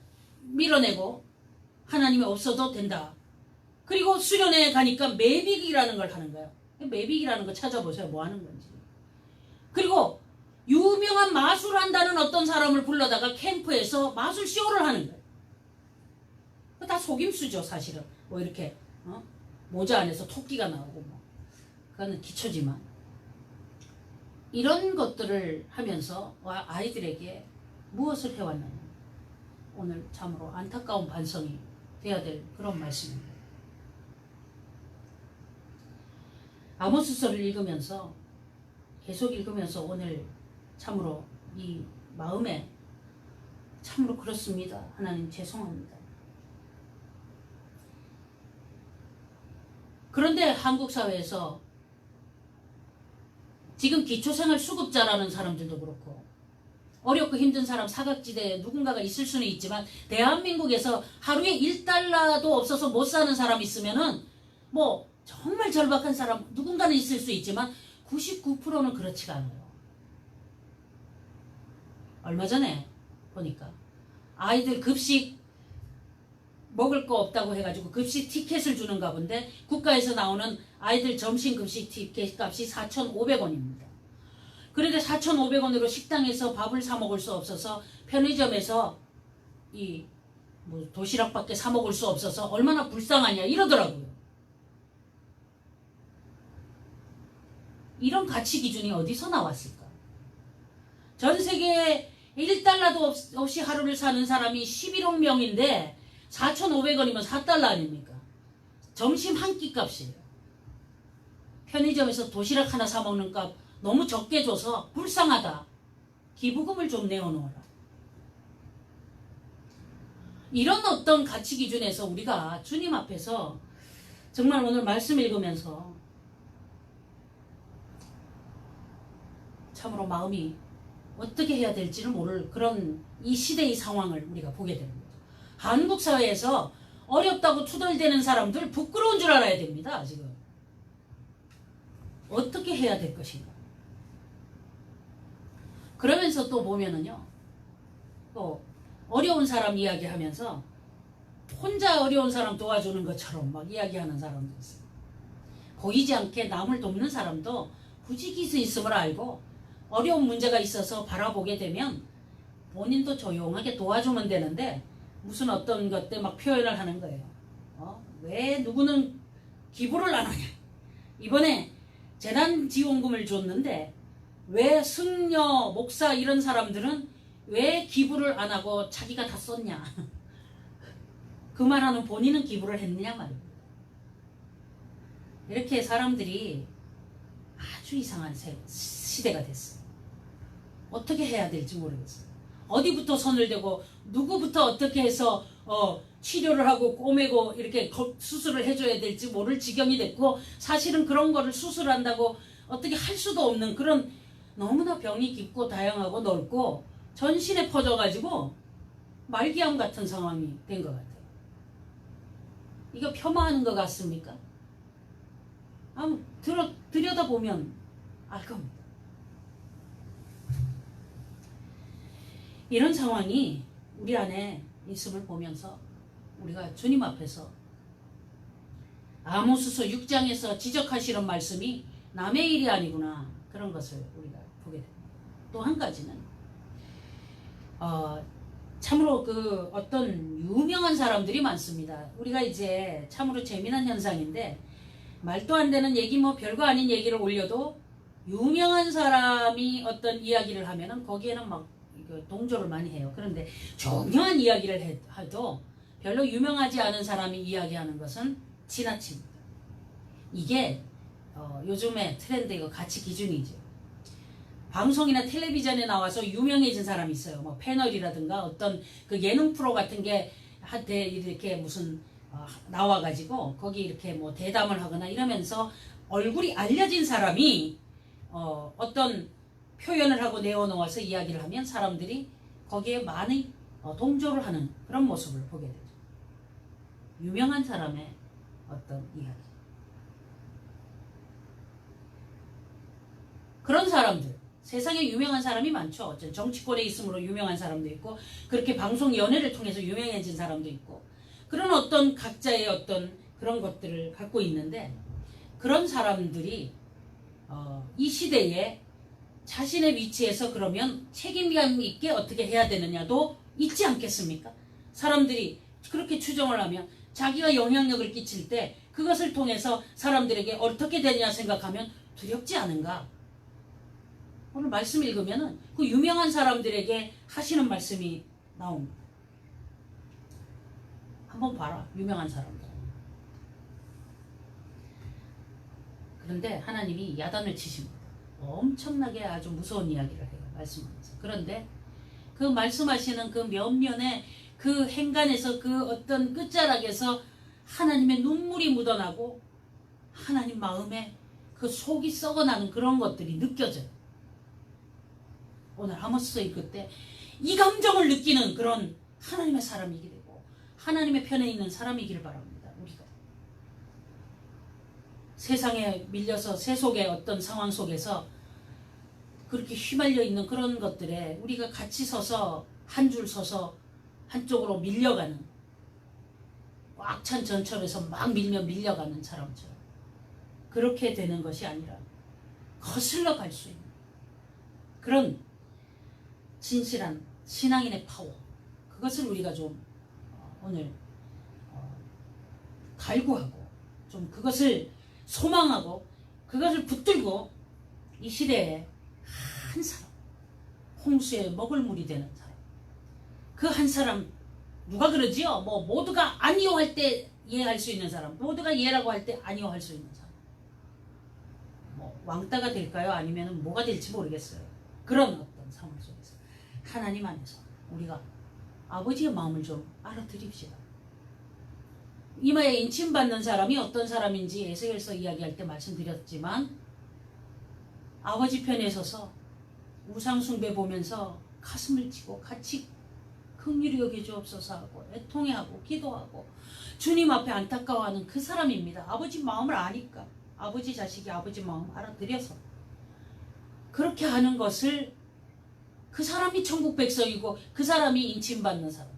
밀어내고 하나님이 없어도 된다. 그리고 수련회에 가니까 매빅이라는 걸 하는 거예요. 매빅이라는 거 찾아보세요. 뭐 하는 건지. 그리고 유명한 마술한다는 어떤 사람을 불러다가 캠프에서 마술 쇼를 하는 거예요. 다 속임수죠, 사실은. 뭐 이렇게 모자 안에서 토끼가 나오고 뭐 그거는 기초지만 이런 것들을 하면서 아이들에게 무엇을 해왔느냐. 오늘 참으로 안타까운 반성이 돼야 될 그런 말씀입니다. 아모스서를 읽으면서 계속 읽으면서 오늘 참으로 이 마음에 참으로 그렇습니다. 하나님 죄송합니다. 그런데 한국 사회에서 지금 기초생활 수급자라는 사람들도 그렇고 어렵고 힘든 사람 사각지대에 누군가가 있을 수는 있지만 대한민국에서 하루에 1달러도 없어서 못 사는 사람 있으면은 뭐 정말 절박한 사람 누군가는 있을 수 있지만 99%는 그렇지가 않아요. 얼마 전에 보니까 아이들 급식 먹을 거 없다고 해가지고 급식 티켓을 주는가 본데 국가에서 나오는 아이들 점심 급식 티켓 값이 4,500원입니다. 그런데 4,500원으로 식당에서 밥을 사 먹을 수 없어서 편의점에서 이 뭐 도시락밖에 사 먹을 수 없어서 얼마나 불쌍하냐 이러더라고요. 이런 가치 기준이 어디서 나왔을까? 전 세계에 1달러도 없이 하루를 사는 사람이 11억 명인데 4,500원이면 4달러 아닙니까? 점심 한 끼 값이에요. 편의점에서 도시락 하나 사 먹는 값 너무 적게 줘서 불쌍하다. 기부금을 좀 내어놓아라. 이런 어떤 가치 기준에서 우리가 주님 앞에서 정말 오늘 말씀 읽으면서 참으로 마음이 어떻게 해야 될지를 모를 그런 이 시대의 상황을 우리가 보게 되는 거죠. 한국 사회에서 어렵다고 투덜대는 사람들 부끄러운 줄 알아야 됩니다. 지금 어떻게 해야 될 것인가. 그러면서 또 보면은요, 또 어려운 사람 이야기하면서 혼자 어려운 사람 도와주는 것처럼 막 이야기하는 사람도 있어요. 보이지 않게 남을 돕는 사람도 부지기수 있음을 알고 어려운 문제가 있어서 바라보게 되면 본인도 조용하게 도와주면 되는데 무슨 어떤 것 때 막 표현을 하는 거예요. 왜 누구는 기부를 안 하냐. 이번에 재난지원금을 줬는데 왜 승려, 목사 이런 사람들은 왜 기부를 안 하고 자기가 다 썼냐. 그 말하는 본인은 기부를 했느냐 말입니다. 이렇게 사람들이 아주 이상한 시대가 됐어요. 어떻게 해야 될지 모르겠어요. 어디부터 손을 대고 누구부터 어떻게 해서 치료를 하고 꼬매고 이렇게 수술을 해줘야 될지 모를 지경이 됐고 사실은 그런 거를 수술한다고 어떻게 할 수도 없는 그런 너무나 병이 깊고 다양하고 넓고 전신에 퍼져가지고 말기암 같은 상황이 된 것 같아요. 이거 폄하하는 것 같습니까? 한번 들여다보면 알 겁니다. 이런 상황이 우리 안에 있음을 보면서 우리가 주님 앞에서 아모스서 6장에서 지적하시는 말씀이 남의 일이 아니구나, 그런 것을 우리가 보게 됩니다. 또 한 가지는 참으로 그 어떤 유명한 사람들이 많습니다. 우리가 이제 참으로 재미난 현상인데, 말도 안 되는 얘기, 뭐 별거 아닌 얘기를 올려도 유명한 사람이 어떤 이야기를 하면은 거기에는 막 동조를 많이 해요. 그런데 중요한 이야기를 해도 별로 유명하지 않은 사람이 이야기하는 것은 지나칩니다. 이게 요즘의 트렌드이고 가치 기준이죠. 방송이나 텔레비전에 나와서 유명해진 사람이 있어요. 뭐 패널이라든가 어떤 그 예능 프로 같은 게 한테 이렇게 무슨 나와가지고 거기 이렇게 뭐 대담을 하거나 이러면서 얼굴이 알려진 사람이 어떤 표현을 하고 내어놓아서 이야기를 하면 사람들이 거기에 많이 동조를 하는 그런 모습을 보게 되죠. 유명한 사람의 어떤 이야기. 그런 사람들, 세상에 유명한 사람이 많죠. 정치권에 있음으로 유명한 사람도 있고, 그렇게 방송 연예를 통해서 유명해진 사람도 있고, 그런 어떤 각자의 어떤 그런 것들을 갖고 있는데, 그런 사람들이 이 시대에 자신의 위치에서 그러면 책임감 있게 어떻게 해야 되느냐도 있지 않겠습니까? 사람들이 그렇게 추정을 하면 자기가 영향력을 끼칠 때 그것을 통해서 사람들에게 어떻게 되느냐 생각하면 두렵지 않은가? 오늘 말씀 읽으면은 그 유명한 사람들에게 하시는 말씀이 나옵니다. 한번 봐라, 유명한 사람들. 그런데 하나님이 야단을 치십니다. 엄청나게 아주 무서운 이야기를 해요. 말씀하면서. 그런데 그 말씀하시는 그 면면에 그 행간에서 그 어떤 끝자락에서 하나님의 눈물이 묻어나고 하나님 마음에 그 속이 썩어나는 그런 것들이 느껴져요. 오늘 아모스서 읽을 때 이 감정을 느끼는 그런 하나님의 사람이게 되고 하나님의 편에 있는 사람이기를 바랍니다. 우리가 세상에 밀려서 세속의 어떤 상황 속에서 그렇게 휘말려 있는 그런 것들에 우리가 같이 서서 한 줄 서서 한쪽으로 밀려가는, 꽉 찬 전철에서 막 밀려가는 사람처럼 그렇게 되는 것이 아니라 거슬러 갈 수 있는 그런 진실한 신앙인의 파워, 그것을 우리가 좀 오늘 갈구하고 좀 그것을 소망하고 그것을 붙들고 이 시대에 한 사람, 홍수에 먹을 물이 되는 사람, 그 한 사람, 누가 그러지요? 뭐 모두가 아니요 할 때 예할 수 있는 사람, 모두가 예라고 할 때 아니요 할 수 있는 사람, 뭐 왕따가 될까요? 아니면 뭐가 될지 모르겠어요. 그런 어떤 상황 속에서 하나님 안에서 우리가 아버지의 마음을 좀 알아드립시다. 이마에 인침받는 사람이 어떤 사람인지 에스겔서 이야기할 때 말씀드렸지만, 아버지 편에 서서 우상숭배 보면서 가슴을 치고 같이 긍휼히 여겨주옵소서 하고 애통해하고 기도하고 주님 앞에 안타까워하는 그 사람입니다. 아버지 마음을 아니까, 아버지 자식이 아버지 마음 알아들여서 그렇게 하는 것을, 그 사람이 천국 백성이고 그 사람이 인침받는 사람.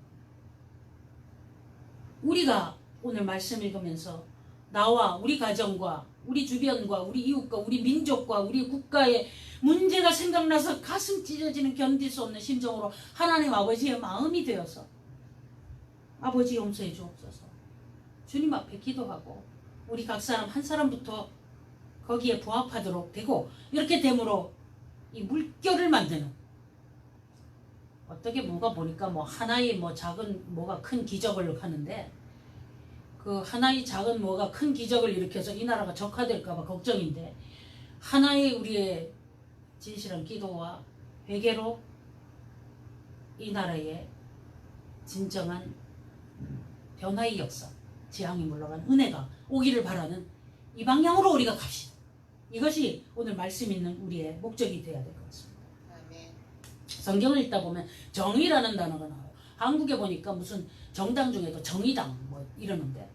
우리가 오늘 말씀 읽으면서 나와 우리 가정과 우리 주변과 우리 이웃과 우리 민족과 우리 국가의 문제가 생각나서 가슴 찢어지는 견딜 수 없는 심정으로 하나님 아버지의 마음이 되어서 아버지 용서해 주옵소서, 주님 앞에 기도하고 우리 각 사람 한 사람부터 거기에 부합하도록 되고, 이렇게 됨으로 이 물결을 만드는, 어떻게 뭐가 보니까 뭐 하나의 뭐 작은 뭐가 큰 기적을 하는데, 그 하나의 작은 뭐가 큰 기적을 일으켜서 이 나라가 적화될까봐 걱정인데, 하나의 우리의 진실한 기도와 회개로 이 나라의 진정한 변화의 역사, 재앙이 물러간 은혜가 오기를 바라는 이 방향으로 우리가 갑시다. 이것이 오늘 말씀 있는 우리의 목적이 되어야 될 것 같습니다. 아멘. 성경을 읽다 보면 정의라는 단어가 나와요. 한국에 보니까 무슨 정당 중에도 정의당 뭐 이러는데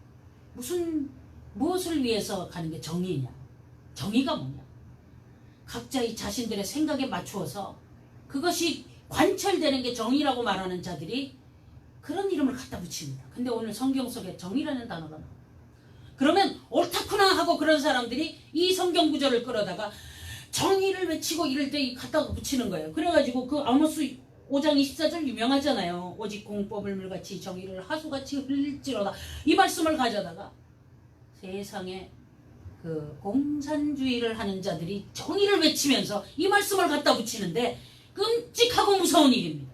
무엇을 위해서 가는 게 정의냐? 정의가 뭐냐? 각자의 자신들의 생각에 맞추어서 그것이 관철되는 게 정의라고 말하는 자들이 그런 이름을 갖다 붙입니다. 근데 오늘 성경 속에 정의라는 단어가 나와요. 그러면 옳다구나 하고 그런 사람들이 이 성경 구절을 끌어다가 정의를 외치고 이럴 때 갖다 붙이는 거예요. 그래가지고 그 아모스 5장 24절 유명하잖아요. 오직 공법을 물같이 정의를 하수같이 흘릴지로다. 이 말씀을 가져다가 세상에 그 공산주의를 하는 자들이 정의를 외치면서 이 말씀을 갖다 붙이는데 끔찍하고 무서운 일입니다.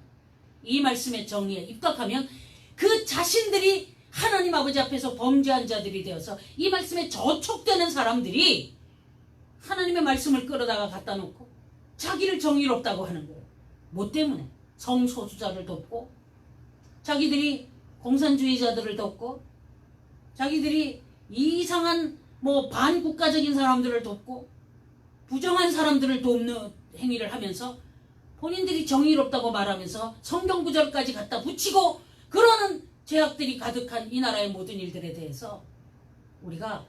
이 말씀의 정의에 입각하면 그 자신들이 하나님 아버지 앞에서 범죄한 자들이 되어서 이 말씀에 저촉되는 사람들이 하나님의 말씀을 끌어다가 갖다 놓고 자기를 정의롭다고 하는 거예요. 뭐 때문에? 성소수자를 돕고 자기들이 공산주의자들을 돕고 자기들이 이상한 뭐 반국가적인 사람들을 돕고 부정한 사람들을 돕는 행위를 하면서 본인들이 정의롭다고 말하면서 성경 구절까지 갖다 붙이고 그러는 죄악들이 가득한 이 나라의 모든 일들에 대해서 우리가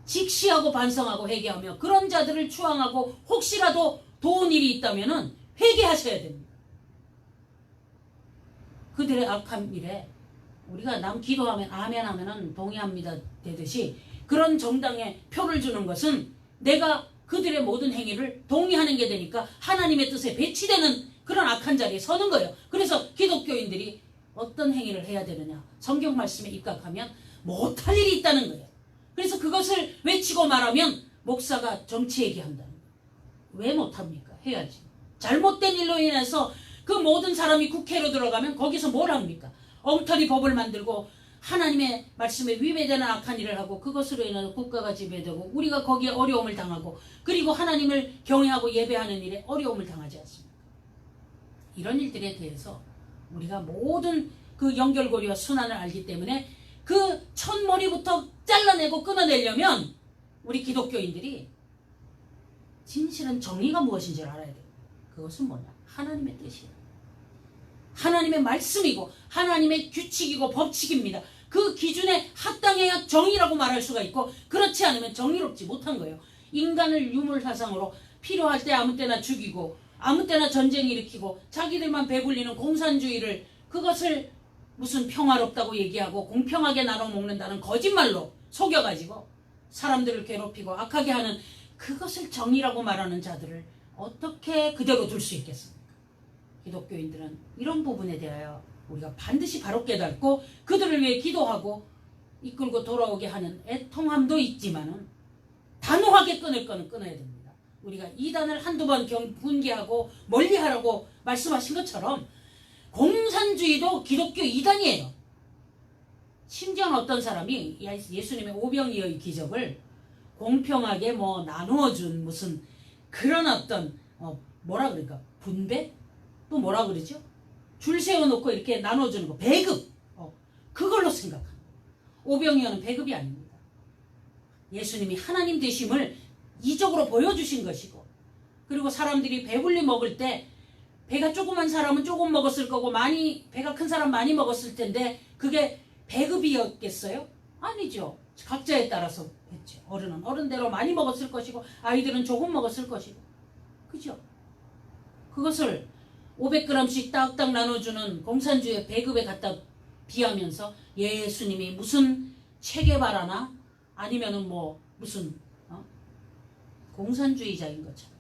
직시하고 반성하고 회개하며 그런 자들을 추앙하고 혹시라도 도운 일이 있다면 회개하셔야 됩니다. 그들의 악한 일에 우리가 남 기도하면 아멘 하면은 동의합니다 되듯이 그런 정당에 표를 주는 것은 내가 그들의 모든 행위를 동의하는 게 되니까 하나님의 뜻에 배치되는 그런 악한 자리에 서는 거예요. 그래서 기독교인들이 어떤 행위를 해야 되느냐? 성경 말씀에 입각하면 못할 일이 있다는 거예요. 그래서 그것을 외치고 말하면 목사가 정치 얘기한다는 거예요. 왜 못합니까? 해야지. 잘못된 일로 인해서 그 모든 사람이 국회로 들어가면 거기서 뭘 합니까? 엉터리 법을 만들고 하나님의 말씀에 위배되는 악한 일을 하고 그것으로 인해서 국가가 지배되고 우리가 거기에 어려움을 당하고 그리고 하나님을 경외하고 예배하는 일에 어려움을 당하지 않습니까? 이런 일들에 대해서 우리가 모든 그 연결고리와 순환을 알기 때문에 그 첫머리부터 잘라내고 끊어내려면 우리 기독교인들이 진실은 정의가 무엇인지를 알아야 돼요. 그것은 뭐냐? 하나님의 뜻이에요. 하나님의 말씀이고 하나님의 규칙이고 법칙입니다. 그 기준에 합당해야 정의라고 말할 수가 있고 그렇지 않으면 정의롭지 못한 거예요. 인간을 유물사상으로 필요할 때 아무 때나 죽이고 아무 때나 전쟁 일으키고 자기들만 배불리는 공산주의를 그것을 무슨 평화롭다고 얘기하고 공평하게 나눠 먹는다는 거짓말로 속여가지고 사람들을 괴롭히고 악하게 하는 그것을 정의라고 말하는 자들을 어떻게 그대로 둘 수 있겠습니까? 기독교인들은 이런 부분에 대하여 우리가 반드시 바로 깨닫고 그들을 위해 기도하고 이끌고 돌아오게 하는 애통함도 있지만은 단호하게 끊을 거는 끊어야 됩니다. 우리가 이단을 한두 번 분개하고 멀리하라고 말씀하신 것처럼 공산주의도 기독교 이단이에요. 심지어는 어떤 사람이 예수님의 오병이어의 기적을 공평하게 뭐 나누어준 무슨 그런 어떤 뭐라 그럴까 분배? 또 뭐라 그러죠? 줄 세워놓고 이렇게 나눠주는 거 배급 그걸로 생각합니다. 오병이어는 배급이 아닙니다. 예수님이 하나님 되심을 이적으로 보여주신 것이고 그리고 사람들이 배불리 먹을 때 배가 조그만 사람은 조금 먹었을 거고 배가 큰 사람 많이 먹었을 텐데 그게 배급이었겠어요? 아니죠. 각자에 따라서 했죠. 어른은 어른대로 많이 먹었을 것이고 아이들은 조금 먹었을 것이고 그죠? 그것을 500g씩 딱딱 나눠주는 공산주의 배급에 갖다 비하면서 예수님이 무슨 체계바라나 아니면은 뭐 무슨 공산주의자인 것처럼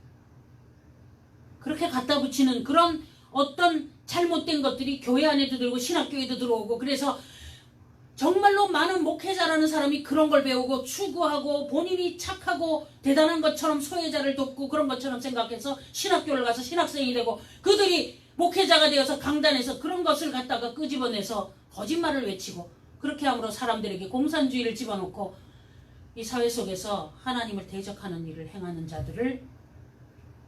그렇게 갖다 붙이는 그런 어떤 잘못된 것들이 교회 안에도 들고 신학교에도 들어오고 그래서 정말로 많은 목회자라는 사람이 그런 걸 배우고 추구하고 본인이 착하고 대단한 것처럼 소외자를 돕고 그런 것처럼 생각해서 신학교를 가서 신학생이 되고 그들이 목회자가 되어서 강단에서 그런 것을 갖다가 끄집어내서 거짓말을 외치고 그렇게 함으로 사람들에게 공산주의를 집어넣고 이 사회 속에서 하나님을 대적하는 일을 행하는 자들을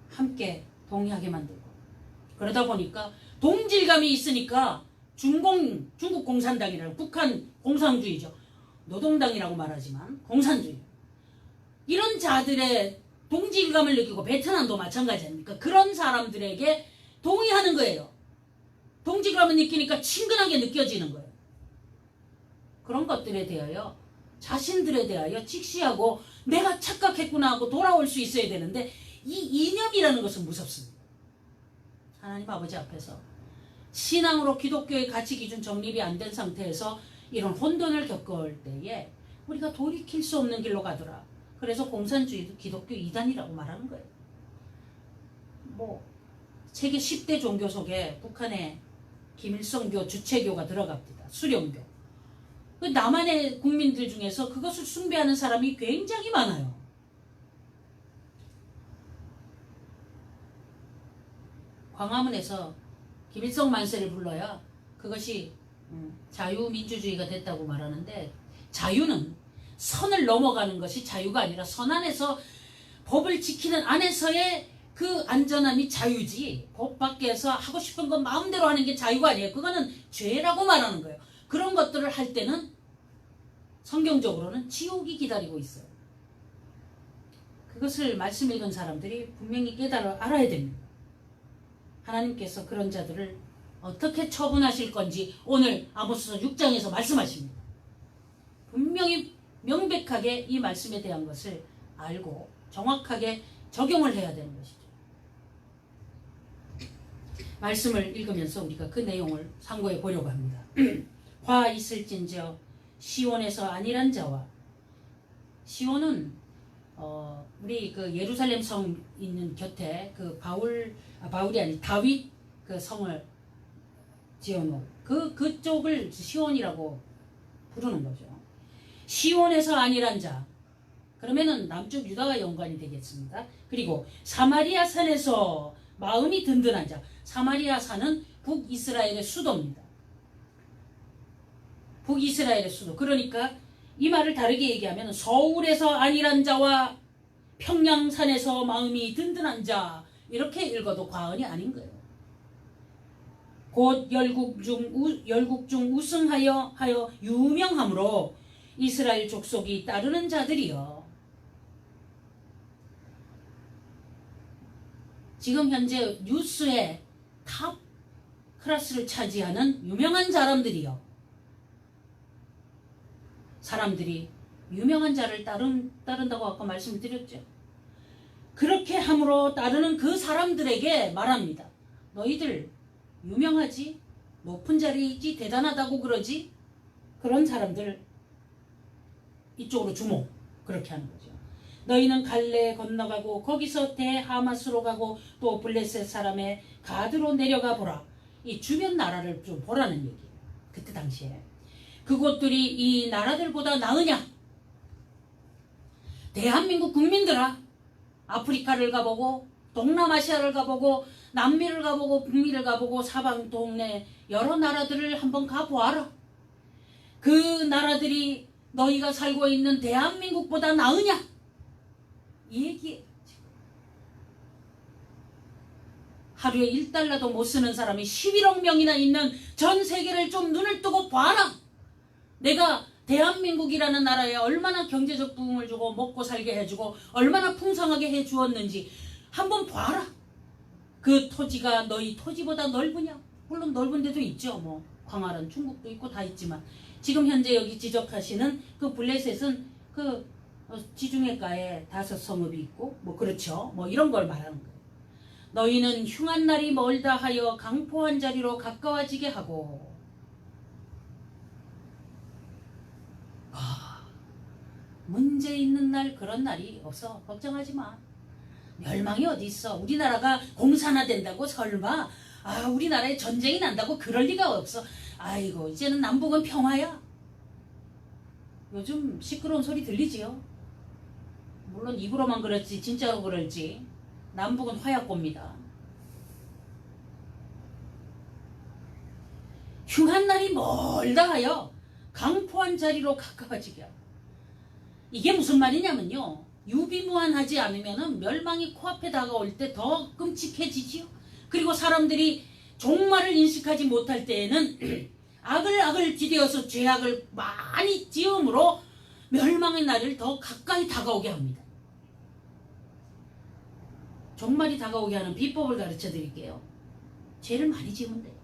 함께 동의하게 만들고 그러다 보니까 동질감이 있으니까 중국 공산당이라고 북한 공산주의죠. 노동당이라고 말하지만 공산주의. 이런 자들의 동질감을 느끼고 베트남도 마찬가지 아닙니까? 그런 사람들에게 동의하는 거예요. 동지감을 느끼니까 친근하게 느껴지는 거예요. 그런 것들에 대하여 자신들에 대하여 직시하고 내가 착각했구나 하고 돌아올 수 있어야 되는데 이 이념이라는 것은 무섭습니다. 하나님 아버지 앞에서 신앙으로 기독교의 가치 기준 정립이 안 된 상태에서 이런 혼돈을 겪을 때에 우리가 돌이킬 수 없는 길로 가더라. 그래서 공산주의도 기독교 이단이라고 말하는 거예요. 뭐 세계 10대 종교 속에 북한의 김일성교 주체교가 들어갑니다. 수령교. 남한의 국민들 중에서 그것을 숭배하는 사람이 굉장히 많아요. 광화문에서 김일성 만세를 불러야 그것이 자유민주주의가 됐다고 말하는데, 자유는 선을 넘어가는 것이 자유가 아니라 선 안에서 법을 지키는 안에서의 그 안전함이 자유지, 법 밖에서 하고 싶은 건 마음대로 하는 게 자유가 아니에요. 그거는 죄라고 말하는 거예요. 그런 것들을 할 때는 성경적으로는 지옥이 기다리고 있어요. 그것을 말씀 읽은 사람들이 분명히 알아야 됩니다. 하나님께서 그런 자들을 어떻게 처분하실 건지 오늘 아모스서 6장에서 말씀하십니다. 분명히 명백하게 이 말씀에 대한 것을 알고 정확하게 적용을 해야 되는 것이죠. 말씀을 읽으면서 우리가 그 내용을 상고해 보려고 합니다. 화 있을진저 시온에서 안일한 자와, 시온은 우리 그 예루살렘 성 있는 곁에 그 바울이 아니 다윗 그 성을 지어놓은 그쪽을 시온이라고 부르는 거죠. 시온에서 안일한 자, 그러면은 남쪽 유다와 연관이 되겠습니다. 그리고 사마리아 산에서 마음이 든든한 자, 사마리아 산은 북이스라엘의 수도입니다. 북이스라엘의 수도. 그러니까 이 말을 다르게 얘기하면 서울에서 안일한 자와 평양산에서 마음이 든든한 자, 이렇게 읽어도 과언이 아닌 거예요. 곧 열국 중 우승하여 유명함으로 이스라엘 족속이 따르는 자들이요. 지금 현재 뉴스의 탑 클래스를 차지하는 유명한 사람들이요. 사람들이 유명한 자를 따른다고 아까 말씀드렸죠. 그렇게 함으로 따르는 그 사람들에게 말합니다. 너희들 유명하지? 높은 자리에 있지? 대단하다고 그러지? 그런 사람들 이쪽으로 주목. 그렇게 하는 거죠. 너희는 갈레에 건너가고 거기서 대하마스로 가고 또 블레셋 사람의 가드로 내려가 보라. 이 주변 나라를 좀 보라는 얘기예요. 그때 당시에. 그곳들이 이 나라들보다 나으냐? 대한민국 국민들아, 아프리카를 가보고 동남아시아를 가보고 남미를 가보고 북미를 가보고 사방 동네 여러 나라들을 한번 가보아라. 그 나라들이 너희가 살고 있는 대한민국보다 나으냐? 이 얘기예요. 하루에 1달러도 못 쓰는 사람이 11억 명이나 있는 전 세계를 좀 눈을 뜨고 봐라. 내가 대한민국이라는 나라에 얼마나 경제적 부흥을 주고 먹고 살게 해주고 얼마나 풍성하게 해주었는지 한번 봐라. 그 토지가 너희 토지보다 넓으냐? 물론 넓은 데도 있죠. 뭐 광활한 중국도 있고 다 있지만 지금 현재 여기 지적하시는 그 블레셋은 그 지중해가에 5성읍이 있고 뭐 그렇죠. 뭐 이런 걸 말하는 거예요. 너희는 흉한 날이 멀다 하여 강포한 자리로 가까워지게 하고, 문제 있는 날 그런 날이 없어. 걱정하지 마. 멸망이 어디 있어. 우리나라가 공산화된다고 설마 우리나라에 전쟁이 난다고 그럴 리가 없어. 아이고 이제는 남북은 평화야. 요즘 시끄러운 소리 들리지요. 물론 입으로만 그럴지 진짜로 그럴지 남북은 화약고입니다. 흉한 날이 멀다 하여 강포한 자리로 가까워지게 하고. 이게 무슨 말이냐면요, 유비무환하지 않으면 멸망이 코앞에 다가올 때 더 끔찍해지지요. 그리고 사람들이 종말을 인식하지 못할 때에는 악을 지대어서 죄악을 많이 지음으로 멸망의 날을 더 가까이 다가오게 합니다. 종말이 다가오게 하는 비법을 가르쳐 드릴게요. 죄를 많이 지으면 돼요.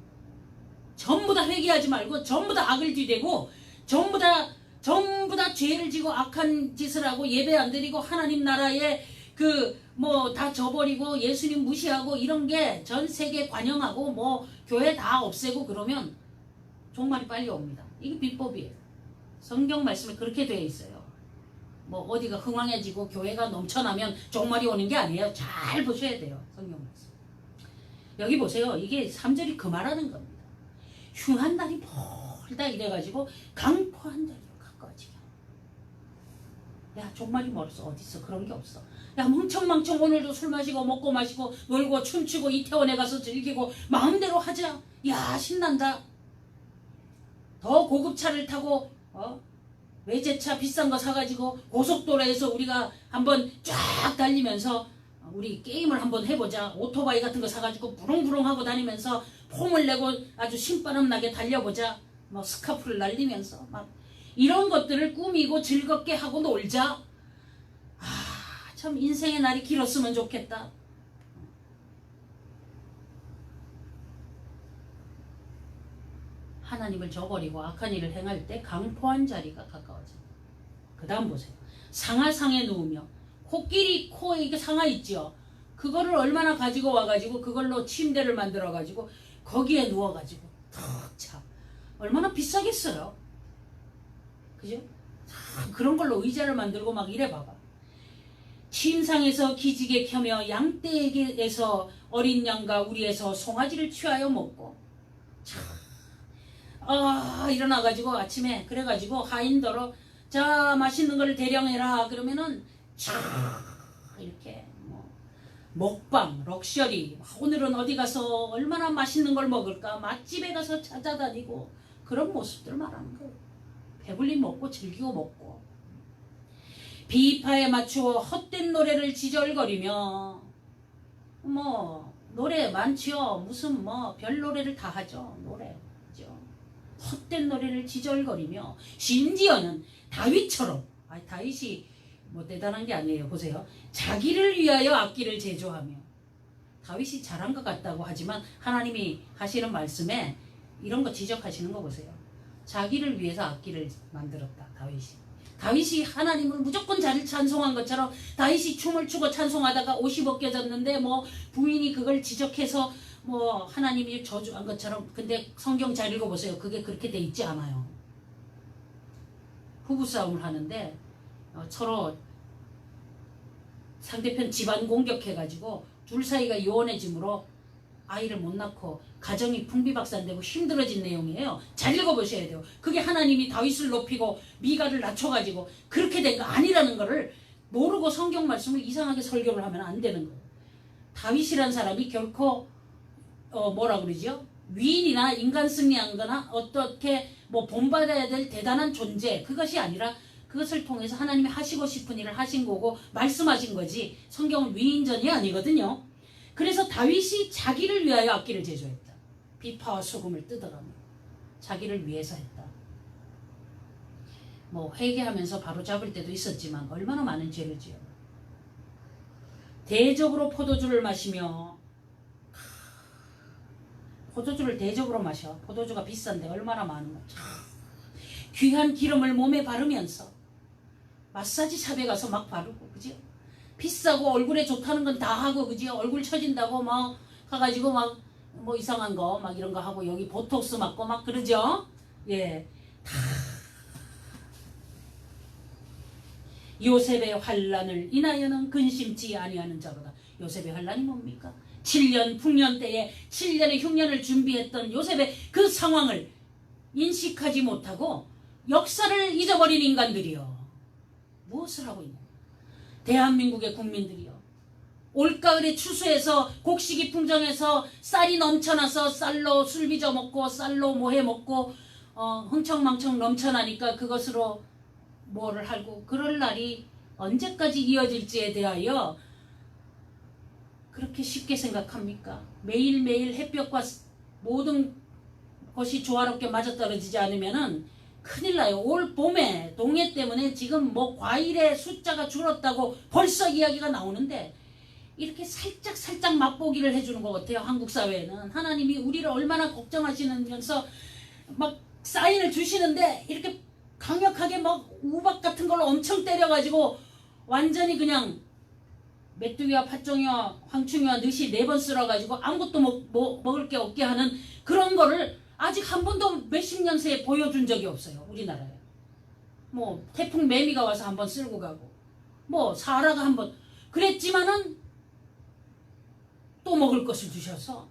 전부 다 회개하지 말고 전부 다 악을 뒤대고 전부 다 죄를 지고 악한 짓을 하고 예배 안 드리고 하나님 나라에 다 저버리고 예수님 무시하고 이런 게 전 세계 관영하고 뭐 교회 다 없애고 그러면 종말이 빨리 옵니다. 이게 비법이에요. 성경 말씀에 그렇게 되어 있어요. 뭐 어디가 흥왕해지고 교회가 넘쳐나면 종말이 오는 게 아니에요. 잘 보셔야 돼요. 성경 말씀. 여기 보세요. 이게 3절이 그 말하는 겁니다. 흉한 날이 멀다 이래가지고 강포한 날이 가까워지게. 야 종말이 멀었어. 어딨어. 그런 게 없어. 야 멍청망청 오늘도 술 마시고 먹고 마시고 놀고 춤추고 이태원에 가서 즐기고 마음대로 하자. 야 신난다. 더 고급 차를 타고 외제차 비싼 거 사가지고 고속도로에서 우리가 한번 쫙 달리면서 우리 게임을 한번 해보자. 오토바이 같은 거 사가지고 부릉부릉 하고 다니면서 폼을 내고 아주 신바람 나게 달려보자. 뭐 스카프를 날리면서 막 이런 것들을 꾸미고 즐겁게 하고 놀자. 참 인생의 날이 길었으면 좋겠다. 하나님을 저버리고 악한 일을 행할 때 강포한 자리가 가까워집니다. 그 다음 보세요. 상하상에 누우며 코에 이게 상하 있죠. 그거를 얼마나 가지고 와가지고 그걸로 침대를 만들어가지고 거기에 누워가지고 참 얼마나 비싸겠어요. 그죠? 그런 걸로 의자를 만들고 막 이래 봐봐. 침상에서 기지개 켜며 양떼에게에서 어린 양과 우리에서 송아지를 취하여 먹고 참 일어나가지고 아침에 그래가지고 하인더러 자 맛있는 걸 대령해라 그러면은 참 이렇게 뭐 먹방 럭셔리 오늘은 어디 가서 얼마나 맛있는 걸 먹을까 맛집에 가서 찾아다니고 그런 모습들 말하는 거예요. 배불리 먹고 즐기고 먹고 비파에 맞추어 헛된 노래를 지절거리며 뭐 노래 많지요. 무슨 뭐 별 노래를 다 하죠. 노래 헛된 노래를 지절거리며 심지어는 다윗처럼 다윗이 뭐 대단한 게 아니에요. 보세요. 자기를 위하여 악기를 제조하며 다윗이 잘한 것 같다고 하지만 하나님이 하시는 말씀에 이런 거 지적하시는 거 보세요. 자기를 위해서 악기를 만들었다. 다윗이 하나님을 무조건 잘 찬송한 것처럼 다윗이 춤을 추고 찬송하다가 옷이 벗겨졌는데 뭐 부인이 그걸 지적해서 뭐 하나님이 저주한 것처럼. 근데 성경 잘 읽어보세요. 그게 그렇게 돼 있지 않아요. 부부싸움을 하는데 서로 상대편 집안 공격해가지고 둘 사이가 요원해짐으로 아이를 못 낳고 가정이 풍비박산되고 힘들어진 내용이에요. 잘 읽어보셔야 돼요. 그게 하나님이 다윗을 높이고 미가를 낮춰가지고 그렇게 된 거 아니라는 거를 모르고 성경 말씀을 이상하게 설교를 하면 안 되는 거예요. 다윗이란 사람이 결코 뭐라 그러죠? 위인이나 인간 승리한 거나 어떻게 뭐 본받아야 될 대단한 존재 그것이 아니라 그것을 통해서 하나님이 하시고 싶은 일을 하신 거고 말씀하신 거지 성경은 위인전이 아니거든요. 그래서 다윗이 자기를 위하여 악기를 제조했다. 비파와 소금을 뜯어가며 자기를 위해서 했다. 뭐 회개하면서 바로 잡을 때도 있었지만 얼마나 많은 죄를 지어. 대접으로 포도주를 마시며 포도주를 대접으로 마셔. 포도주가 비싼데 얼마나 많은 거죠. 귀한 기름을 몸에 바르면서 마사지 샵에 가서 막 바르고 그죠? 비싸고 얼굴에 좋다는 건 다 하고 그죠? 얼굴 처진다고 막 가가지고 막 뭐 이상한 거 막 이런 거 하고 여기 보톡스 맞고 막 그러죠? 예. 다 요셉의 환난을 인하여는 근심치 아니하는 자로다. 요셉의 환난이 뭡니까? 7년 풍년 때에 7년의 흉년을 준비했던 요셉의 그 상황을 인식하지 못하고 역사를 잊어버린 인간들이요. 무엇을 하고 있냐? 대한민국의 국민들이요. 올가을에 추수해서 곡식이 풍정해서 쌀이 넘쳐나서 쌀로 술 빚어 먹고 쌀로 뭐 해 먹고 흥청망청 넘쳐나니까 그것으로 뭐를 하고 그럴 날이 언제까지 이어질지에 대하여 그렇게 쉽게 생각합니까? 매일매일 햇볕과 모든 것이 조화롭게 맞아떨어지지 않으면은 큰일 나요. 올 봄에 동해 때문에 지금 뭐 과일의 숫자가 줄었다고 벌써 이야기가 나오는데 이렇게 살짝 맛보기를 해주는 것 같아요. 한국 사회에는 하나님이 우리를 얼마나 걱정하시면서 막 사인을 주시는데 이렇게 강력하게 막 우박 같은 걸로 엄청 때려가지고 완전히 그냥 메뚜기와 팥종이와 황충이와 늦이 4번 쓸어가지고 아무것도 먹을 게 없게 하는 그런 거를 아직 한 번도 몇십 년 새에 보여준 적이 없어요. 우리나라에. 뭐 태풍 매미가 와서 한번 쓸고 가고 뭐 사라가 한번 그랬지만은 또 먹을 것을 주셔서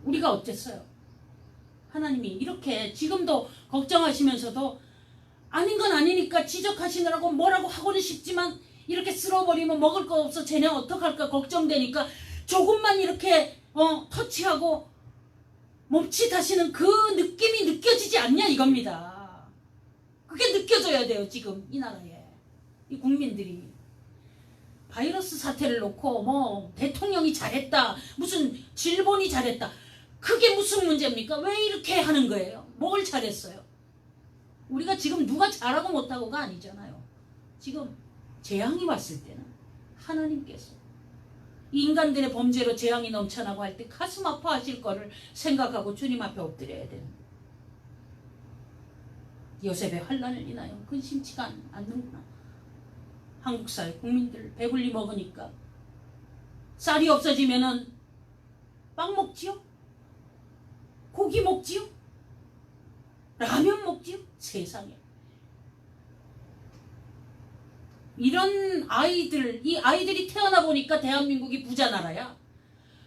우리가 어땠어요? 하나님이 이렇게 지금도 걱정하시면서도 아닌 건 아니니까 지적하시느라고 뭐라고 하고는 싶지만 이렇게 쓸어버리면 먹을 거 없어 쟤네 어떡할까 걱정되니까 조금만 이렇게 터치하고 멈칫하시는 그 느낌이 느껴지지 않냐 이겁니다. 그게 느껴져야 돼요. 지금 이 나라에 이 국민들이 바이러스 사태를 놓고 뭐 대통령이 잘했다 무슨 질본이 잘했다 그게 무슨 문제입니까? 왜 이렇게 하는 거예요? 뭘 잘했어요? 우리가 지금 누가 잘하고 못하고가 아니잖아요. 지금 재앙이 왔을 때는 하나님께서 인간들의 범죄로 재앙이 넘쳐나고 할 때 가슴 아파하실 거를 생각하고 주님 앞에 엎드려야 되는 거예요. 요셉의 환난을 인하여 근심치가 않는구나. 한국 사회 국민들 배불리 먹으니까 쌀이 없어지면은 빵 먹지요? 고기 먹지요? 라면 먹지요? 세상에. 이런 아이들, 이 아이들이 태어나 보니까 대한민국이 부자 나라야.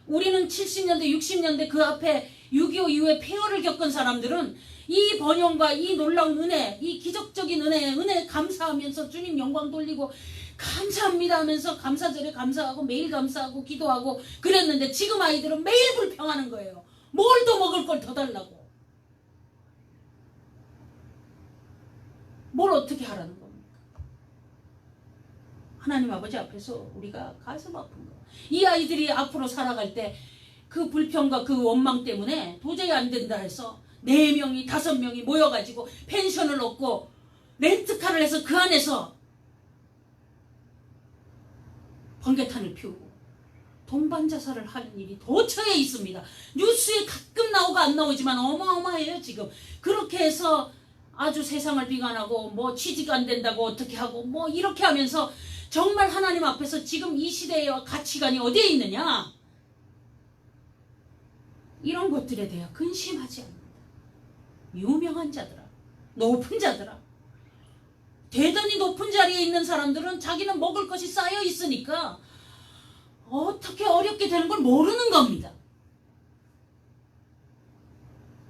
우리는 70년대, 60년대 그 앞에 6.25 이후에 폐허를 겪은 사람들은 이 번영과 이 놀라운 은혜, 이 기적적인 은혜 감사하면서 주님 영광 돌리고 감사합니다 하면서 감사절에 감사하고 매일 감사하고 기도하고 그랬는데 지금 아이들은 매일 불평하는 거예요. 뭘 더 먹을 걸 더 달라고. 뭘 어떻게 하라는 겁니까? 하나님 아버지 앞에서 우리가 가슴 아픈 거. 이 아이들이 앞으로 살아갈 때 그 불평과 그 원망 때문에 도저히 안 된다 해서 4명이 5명이 모여가지고 펜션을 얻고 렌트카를 해서 그 안에서 번개탄을 피우고 동반자살을 하는 일이 도처에 있습니다. 뉴스에 가끔 나오고 안 나오지만 어마어마해요 지금. 그렇게 해서 아주 세상을 비관하고 뭐 취직 안 된다고 어떻게 하고 뭐 이렇게 하면서 정말 하나님 앞에서 지금 이 시대의 가치관이 어디에 있느냐. 이런 것들에 대해 근심하지 않는다. 유명한 자들아, 높은 자들아, 대단히 높은 자리에 있는 사람들은 자기는 먹을 것이 쌓여 있으니까 어떻게 어렵게 되는 걸 모르는 겁니다.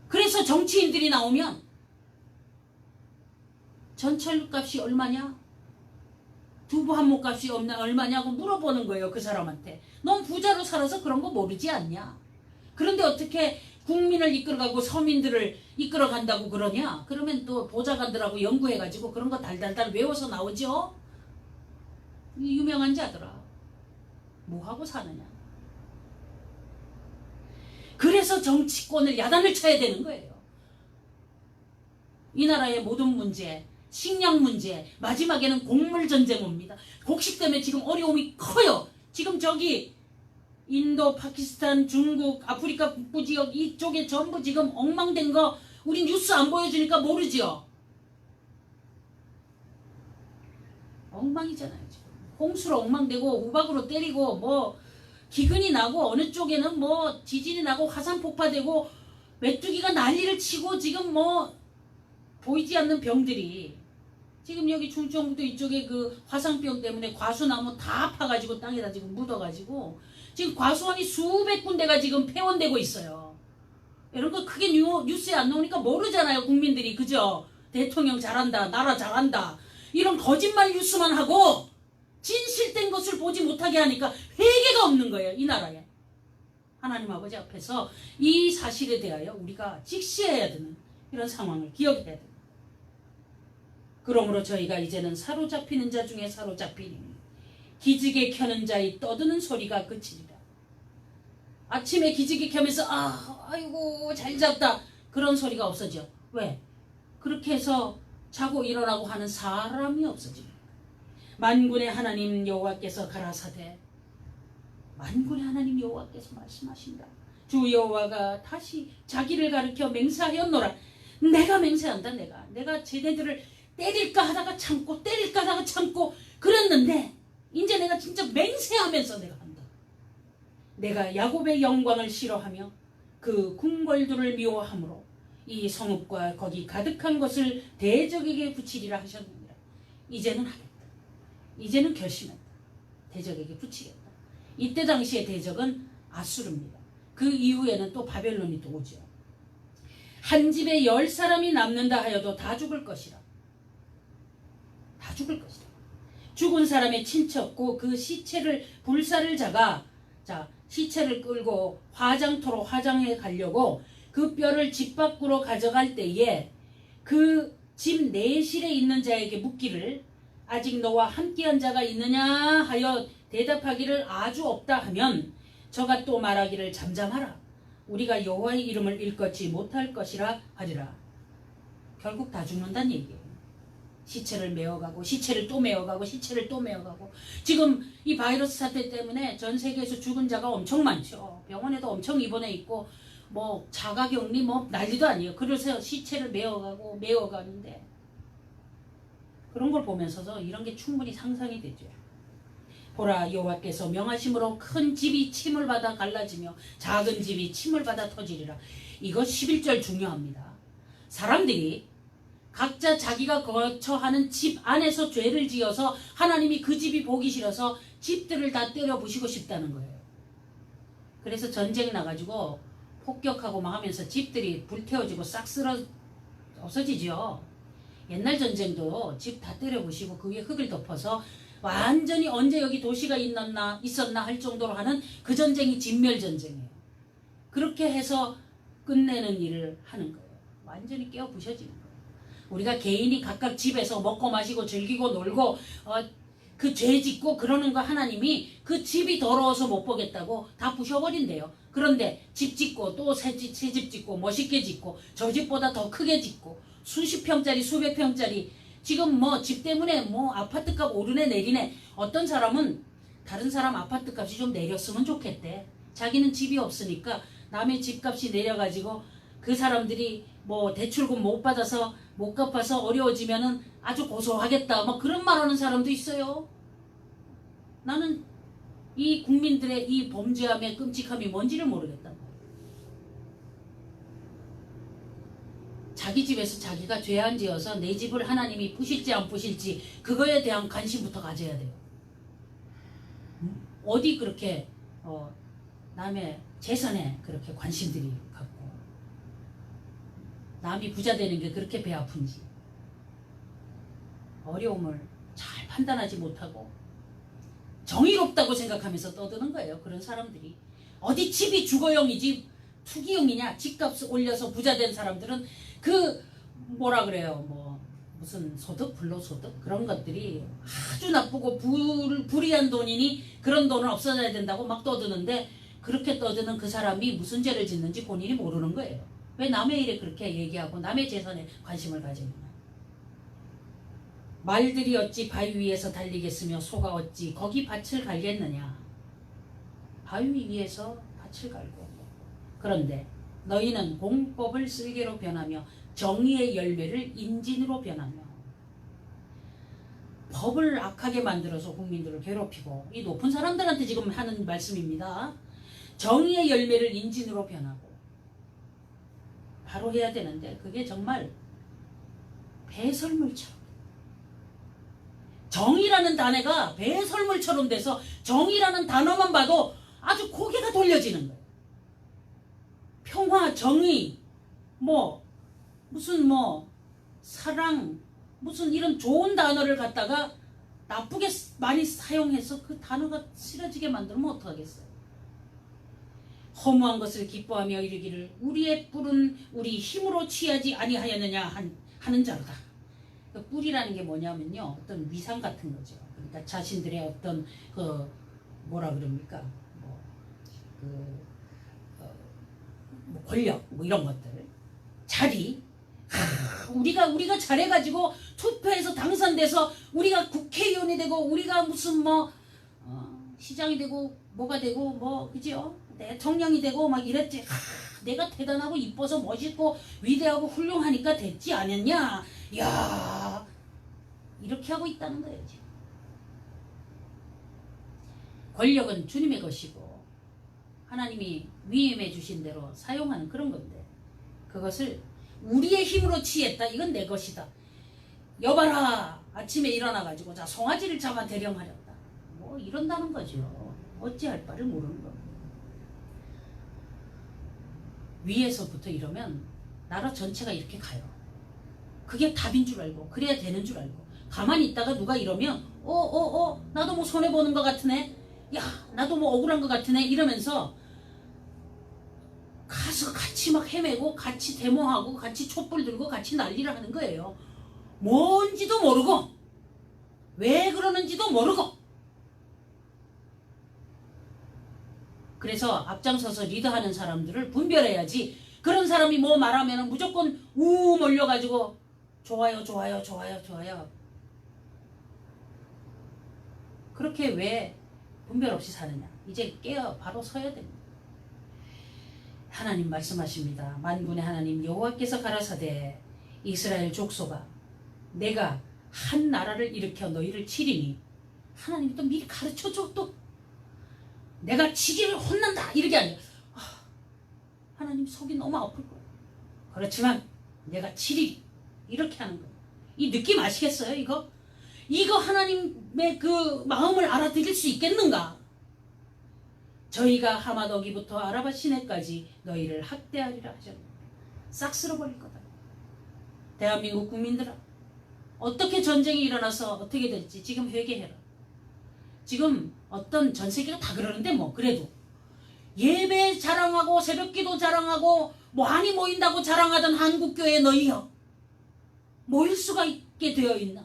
그래서 정치인들이 나오면 전철값이 얼마냐? 두부 한 몫값이 얼마냐고 물어보는 거예요. 그 사람한테. 넌 부자로 살아서 그런 거 모르지 않냐? 그런데 어떻게 국민을 이끌어가고 서민들을 이끌어간다고 그러냐? 그러면 또 보좌관들하고 연구해가지고 그런 거 달달달 외워서 나오죠? 유명한 자들아. 뭐하고 사느냐? 그래서 정치권을 야단을 쳐야 되는 거예요. 이 나라의 모든 문제, 식량 문제, 마지막에는 곡물 전쟁 옵니다. 곡식 때문에 지금 어려움이 커요. 지금 저기 인도, 파키스탄, 중국, 아프리카 북부 지역 이쪽에 전부 지금 엉망된 거 우리 뉴스 안 보여주니까 모르죠. 엉망이잖아요. 지금. 홍수로 엉망되고 우박으로 때리고 뭐 기근이 나고 어느 쪽에는 뭐 지진이 나고 화산 폭파되고 메뚜기가 난리를 치고 지금 뭐 보이지 않는 병들이 지금 여기 충청북도 이쪽에 그 화상병 때문에 과수나무 다 파가지고 땅에다 지금 묻어가지고 지금 과수원이 수백 군데가 지금 폐원되고 있어요. 이런 거 크게 뉴스에 안 나오니까 모르잖아요. 국민들이. 그죠? 대통령 잘한다. 나라 잘한다. 이런 거짓말 뉴스만 하고 진실된 것을 보지 못하게 하니까 회개가 없는 거예요. 이 나라에. 하나님 아버지 앞에서 이 사실에 대하여 우리가 직시해야 되는 이런 상황을 기억해야 됩니다. 그러므로 저희가 이제는 사로잡히는 자 중에 사로잡히니 기지개 켜는 자의 떠드는 소리가 그치리라. 아침에 기지개 켜면서 아이고 잘 잤다 그런 소리가 없어져. 왜? 그렇게 해서 자고 일어나고 하는 사람이 없어집니다. 만군의 하나님 여호와께서 가라사대, 만군의 하나님 여호와께서 말씀하신다. 주 여호와가 다시 자기를 가리켜 맹세하였노라. 내가 맹세한다. 내가 쟤네들을 때릴까 하다가 참고 때릴까 하다가 참고 그랬는데 이제 내가 진짜 맹세하면서 내가 한다. 내가 야곱의 영광을 싫어하며 그 궁궐들을 미워함으로 이 성읍과 거기 가득한 것을 대적에게 붙이리라 하셨느니라. 이제는 하겠다. 이제는 결심했다. 대적에게 붙이겠다. 이때 당시의 대적은 아수르입니다. 그 이후에는 또 바벨론이 또 오죠. 한 집에 10사람이 남는다 하여도 다 죽을 것이라. 다 죽을 것이라. 죽은 사람의 친척고 그 시체를 불사를 자가 시체를 끌고 화장터로 화장해 가려고 그 뼈를 집 밖으로 가져갈 때에 그 집 내실에 있는 자에게 묻기를 아직 너와 함께한 자가 있느냐 하여 대답하기를 아주 없다 하면 저가 또 말하기를 잠잠하라. 우리가 여호와의 이름을 일컫지 못할 것이라 하리라. 결국 다 죽는다는 얘기예요. 시체를 메어가고 시체를 또 메어가고 시체를 또 메어가고. 지금 이 바이러스 사태 때문에 전 세계에서 죽은 자가 엄청 많죠. 병원에도 엄청 입원해 있고 뭐 자가격리 뭐 난리도 아니에요. 그래서 시체를 메어가고 메어가는데 그런 걸 보면서도 이런 게 충분히 상상이 되죠. 보라, 여호와께서 명하심으로 큰 집이 침을 받아 갈라지며 작은 집이 침을 받아 터지리라. 이거 11절 중요합니다. 사람들이 각자 자기가 거처하는 집 안에서 죄를 지어서 하나님이 그 집이 보기 싫어서 집들을 다 때려 부시고 싶다는 거예요. 그래서 전쟁 나가지고 폭격하고 막 하면서 집들이 불태워지고 싹 쓸어 없어지죠. 옛날 전쟁도 집 다 때려 부시고 그 위에 흙을 덮어서 완전히 언제 여기 도시가 있었나 할 정도로 하는 그 전쟁이 진멸전쟁이에요. 그렇게 해서 끝내는 일을 하는 거예요. 완전히 깨어 부셔지는 거예요. 우리가 개인이 각각 집에서 먹고 마시고 즐기고 놀고 그 죄 짓고 그러는 거 하나님이 그 집이 더러워서 못 보겠다고 다 부셔버린대요. 그런데 집 짓고 또 새 집 짓고 멋있게 짓고 저 집보다 더 크게 짓고 수십 평짜리 수백 평짜리 지금 뭐 집 때문에 뭐 아파트값 오르네 내리네. 어떤 사람은 다른 사람 아파트값이 좀 내렸으면 좋겠대. 자기는 집이 없으니까 남의 집값이 내려가지고 그 사람들이 뭐 대출금 못 받아서 못 갚아서 어려워지면은 아주 고소하겠다. 뭐 그런 말하는 사람도 있어요. 나는 이 국민들의 이 범죄함의 끔찍함이 뭔지를 모르겠단 말이에요. 자기 집에서 자기가 죄 안 지어서 내 집을 하나님이 부실지 안 부실지 그거에 대한 관심부터 가져야 돼요. 어디 그렇게 남의 재산에 그렇게 관심들이 갖고 남이 부자 되는 게 그렇게 배 아픈지 어려움을 잘 판단하지 못하고 정의롭다고 생각하면서 떠드는 거예요. 그런 사람들이 어디 집이 주거용이지 투기용이냐. 집값 올려서 부자 된 사람들은 그 뭐라 그래요. 뭐 무슨 소득 불로소득 그런 것들이 아주 나쁘고 불이한 돈이니 그런 돈은 없어져야 된다고 막 떠드는데 그렇게 떠드는 그 사람이 무슨 죄를 짓는지 본인이 모르는 거예요. 왜 남의 일에 그렇게 얘기하고 남의 재산에 관심을 가지느냐. 말들이 어찌 바위 위에서 달리겠으며 소가 어찌 거기 밭을 갈겠느냐. 바위 위에서 밭을 갈고 그런데 너희는 공법을 쓸개로 변하며 정의의 열매를 인진으로 변하며. 법을 악하게 만들어서 국민들을 괴롭히고 이 높은 사람들한테 지금 하는 말씀입니다. 정의의 열매를 인진으로 변하고 바로 해야 되는데 그게 정말 배설물처럼 정의라는 단어가 배설물처럼 돼서 정의라는 단어만 봐도 아주 고개가 돌려지는 거예요. 평화, 정의, 무슨 사랑, 무슨 이런 좋은 단어를 갖다가 나쁘게 많이 사용해서 그 단어가 싫어지게 만들면 어떡하겠어요. 허무한 것을 기뻐하며 이르기를 우리의 뿔은 우리 힘으로 취하지 아니하였느냐 하는 자로다. 그 뿔이라는 게 뭐냐면요, 어떤 위상 같은 거죠. 그러니까 자신들의 어떤 뭐라 그럽니까, 권력 이런 것들, 자리, 우리가 잘해가지고 투표해서 당선돼서 우리가 국회의원이 되고 우리가 무슨 뭐 시장이 되고 뭐가 되고 뭐 그죠? 대통령이 되고 막 이랬지. 내가 대단하고 이뻐서 멋있고 위대하고 훌륭하니까 됐지 않았냐? 야, 이렇게 하고 있다는 거예요 지금. 권력은 주님의 것이고 하나님이 위임해 주신 대로 사용하는 그런 건데 그것을 우리의 힘으로 취했다. 이건 내 것이다. 여봐라. 아침에 일어나가지고 자 송아지를 잡아 대령하렸다. 뭐 이런다는 거죠. 어찌할 바를 모르는 겁니다. 위에서부터 이러면 나라 전체가 이렇게 가요. 그게 답인 줄 알고 그래야 되는 줄 알고 가만히 있다가 누가 이러면 나도 뭐 손해보는 것 같으네. 야 나도 뭐 억울한 것 같으네. 이러면서 가서 같이 막 헤매고 같이 데모하고 같이 촛불 들고 같이 난리를 하는 거예요. 뭔지도 모르고 왜 그러는지도 모르고. 그래서 앞장서서 리더하는 사람들을 분별해야지. 그런 사람이 뭐 말하면 무조건 우 몰려가지고 좋아요 좋아요 좋아요 좋아요. 그렇게 왜 분별 없이 사느냐. 이제 깨어 바로 서야 됩니다. 하나님 말씀하십니다. 만군의 하나님 여호와께서 가라사대 이스라엘 족속아 내가 한 나라를 일으켜 너희를 치리니. 하나님이 또 미리 가르쳐줘. 또 내가 치기를 혼난다 이렇게 아니야. 하나님 속이 너무 아플 거야. 그렇지만 내가 치리 이렇게 하는 거예요. 이 느낌 아시겠어요? 이거 하나님의 그 마음을 알아들일 수 있겠는가? 저희가 하마더기부터 아라바 시내까지 너희를 학대하리라 하셨는데 싹 쓸어버릴 거다. 대한민국 국민들아 어떻게 전쟁이 일어나서 어떻게 될지 지금 회개해라. 지금 어떤 전 세계가 다 그러는데 뭐 그래도 예배 자랑하고 새벽기도 자랑하고 많이 모인다고 자랑하던 한국교회 너희여 모일 수가 있게 되어 있나?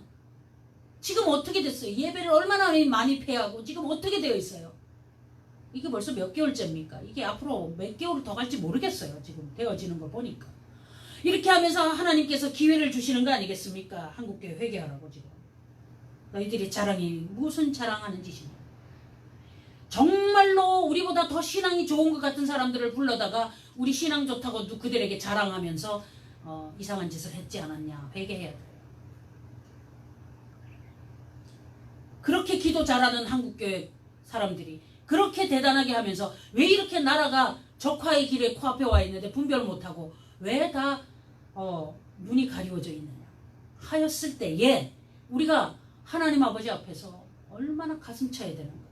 지금 어떻게 됐어요? 예배를 얼마나 많이 패하고 지금 어떻게 되어 있어요? 이게 벌써 몇 개월째입니까? 이게 앞으로 몇 개월 더 갈지 모르겠어요. 지금 되어지는 거 보니까. 이렇게 하면서 하나님께서 기회를 주시는 거 아니겠습니까? 한국교회 회개하라고 지금. 너희들이 자랑이 무슨 자랑하는 짓이냐. 정말로 우리보다 더 신앙이 좋은 것 같은 사람들을 불러다가 우리 신앙 좋다고 그들에게 자랑하면서 이상한 짓을 했지 않았냐. 회개해야 돼요. 그렇게 기도 잘하는 한국교회 사람들이 그렇게 대단하게 하면서 왜 이렇게 나라가 적화의 길에 코앞에 와 있는데 분별 못하고 왜 다 눈이 가리워져 있느냐 하였을 때에 우리가 하나님 아버지 앞에서 얼마나 가슴 쳐야 되는 거예요.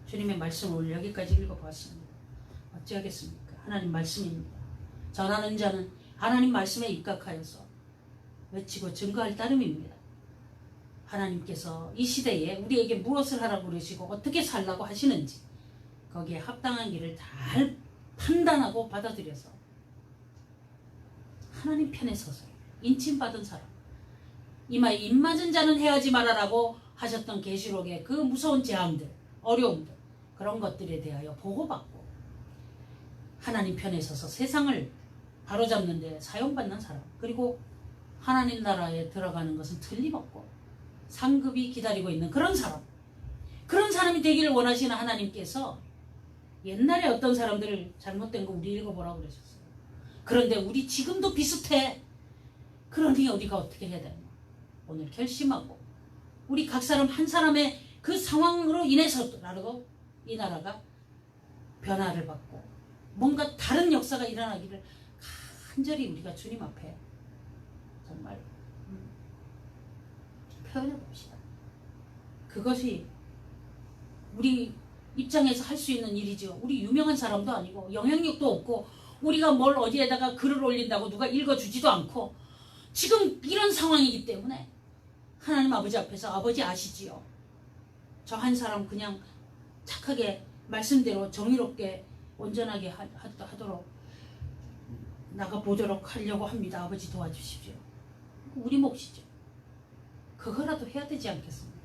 주님의 말씀을 오늘 여기까지 읽어보았습니다. 어찌하겠습니까? 하나님 말씀입니다. 전하는 자는 하나님 말씀에 입각하여서 외치고 증거할 따름입니다. 하나님께서 이 시대에 우리에게 무엇을 하라고 그러시고 어떻게 살라고 하시는지 거기에 합당한 길을 잘 판단하고 받아들여서 하나님 편에 서서 인침받은 사람 이마에 입맞은 자는 해하지 말아라고 하셨던 계시록의 그 무서운 재앙들 어려움들 그런 것들에 대하여 보호받고 하나님 편에 서서 세상을 바로잡는 데 사용받는 사람 그리고 하나님 나라에 들어가는 것은 틀림없고 상급이 기다리고 있는 그런 사람이 되기를 원하시는 하나님께서 옛날에 어떤 사람들을 잘못된 거 우리 읽어보라고 그러셨어요. 그런데 우리 지금도 비슷해. 그러니 우리가 어떻게 해야 되나? 오늘 결심하고 우리 각 사람 한 사람의 그 상황으로 인해서라도 이 나라가 변화를 받고 뭔가 다른 역사가 일어나기를 간절히 우리가 주님 앞에 정말 표현해 봅시다. 그것이 우리 입장에서 할 수 있는 일이죠. 우리 유명한 사람도 아니고 영향력도 없고 우리가 뭘 어디에다가 글을 올린다고 누가 읽어주지도 않고 지금 이런 상황이기 때문에 하나님 아버지 앞에서 아버지 아시지요. 저 한 사람 그냥 착하게 말씀대로 정의롭게 온전하게 하도록 나가보도록 하려고 합니다. 아버지 도와주십시오. 우리 몫이죠. 그거라도 해야 되지 않겠습니까?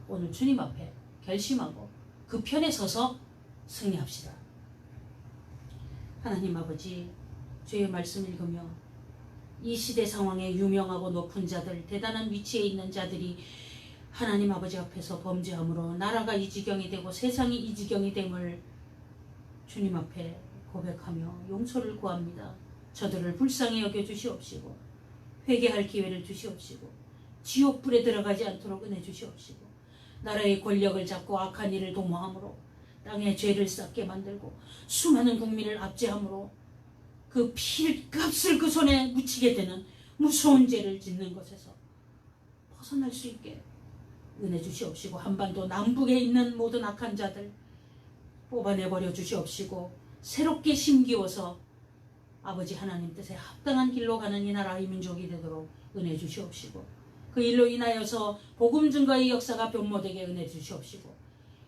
오늘 주님 앞에 결심하고 그 편에 서서 승리합시다. 하나님 아버지 주의 말씀 읽으며 이 시대 상황에 유명하고 높은 자들, 대단한 위치에 있는 자들이 하나님 아버지 앞에서 범죄함으로 나라가 이 지경이 되고 세상이 이 지경이 됨을 주님 앞에 고백하며 용서를 구합니다. 저들을 불쌍히 여겨주시옵시고 회개할 기회를 주시옵시고 지옥불에 들어가지 않도록 은혜 주시옵시고 나라의 권력을 잡고 악한 일을 도모함으로 땅에 죄를 쌓게 만들고 수많은 국민을 압제함으로 그 피값을 그 손에 묻히게 되는 무서운 죄를 짓는 것에서 벗어날 수 있게 은혜 주시옵시고 한반도 남북에 있는 모든 악한 자들 뽑아내버려 주시옵시고 새롭게 심기워서 아버지 하나님 뜻에 합당한 길로 가는 이 나라의 민족이 되도록 은혜 주시옵시고 그 일로 인하여서 복음 증거의 역사가 변모되게 은혜 주시옵시고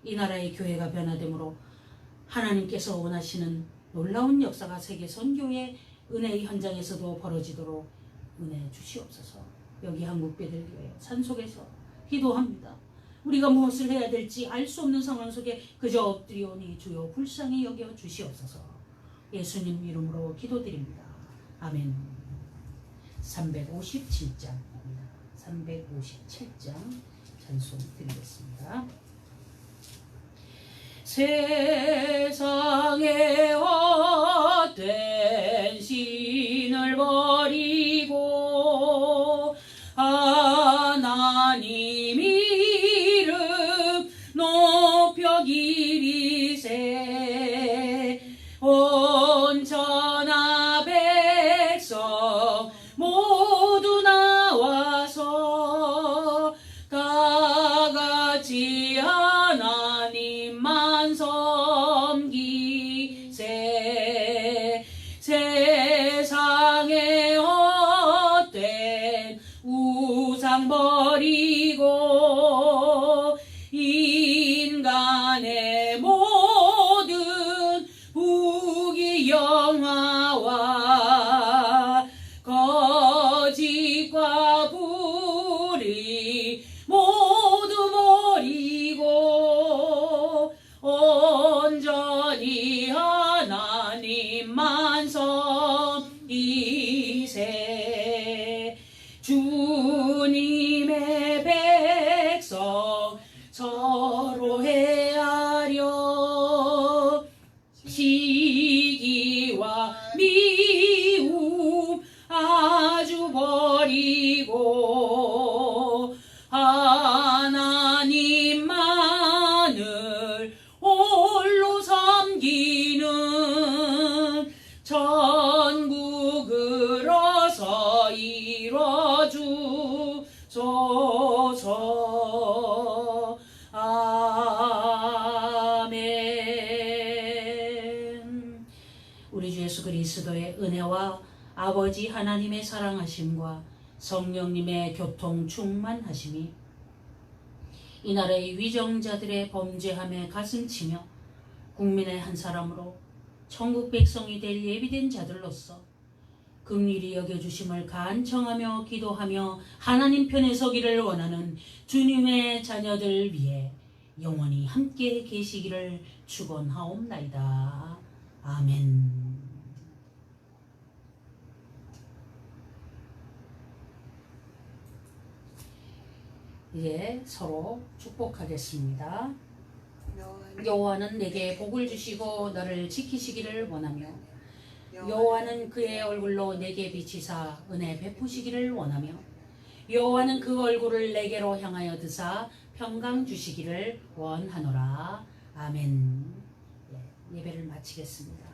이 나라의 교회가 변화되므로 하나님께서 원하시는 놀라운 역사가 세계 선교의 은혜의 현장에서도 벌어지도록 은혜 주시옵소서. 여기 한국배들교회 산속에서 기도합니다. 우리가 무엇을 해야 될지 알 수 없는 상황 속에 그저 엎드리오니 주여 불쌍히 여겨 주시옵소서. 예수님 이름으로 기도드립니다. 아멘. 357장입니다. 357장 찬송 드리겠습니다. 세상에 헛된 신을 버리고 하나님 이름 높여 기리세 온전한 백성 모두 나와서 다같이 하나님만 섬기세 세상에 헛된 우상 버리고 인간의 모든 부귀영화와 거짓과 불의 모두 버리고 온전히 하나님만 섬기세 주님의 백성 서로 헤아려 시기와 미움 아주 버리고 하나님만을 홀로 섬기는 천국을 어서 이뤄주소서. 아멘. 우리 주 예수 그리스도의 은혜와 아버지 하나님의 사랑하심과 성령님의 교통 충만하심이 이 나라의 위정자들의 범죄함에 가슴치며 국민의 한 사람으로 천국 백성이 될 예비된 자들로서 긍휼히 여겨주심을 간청하며 기도하며 하나님 편에 서기를 원하는 주님의 자녀들 위해 영원히 함께 계시기를 축원하옵나이다. 아멘. 이제 서로 축복하겠습니다. 여호와는 내게 복을 주시고 너를 지키시기를 원하며 여호와는 그의 얼굴로 내게 비치사 은혜 베푸시기를 원하며 여호와는 그 얼굴을 내게로 향하여 드사 평강 주시기를 원하노라. 아멘. 예배를 마치겠습니다.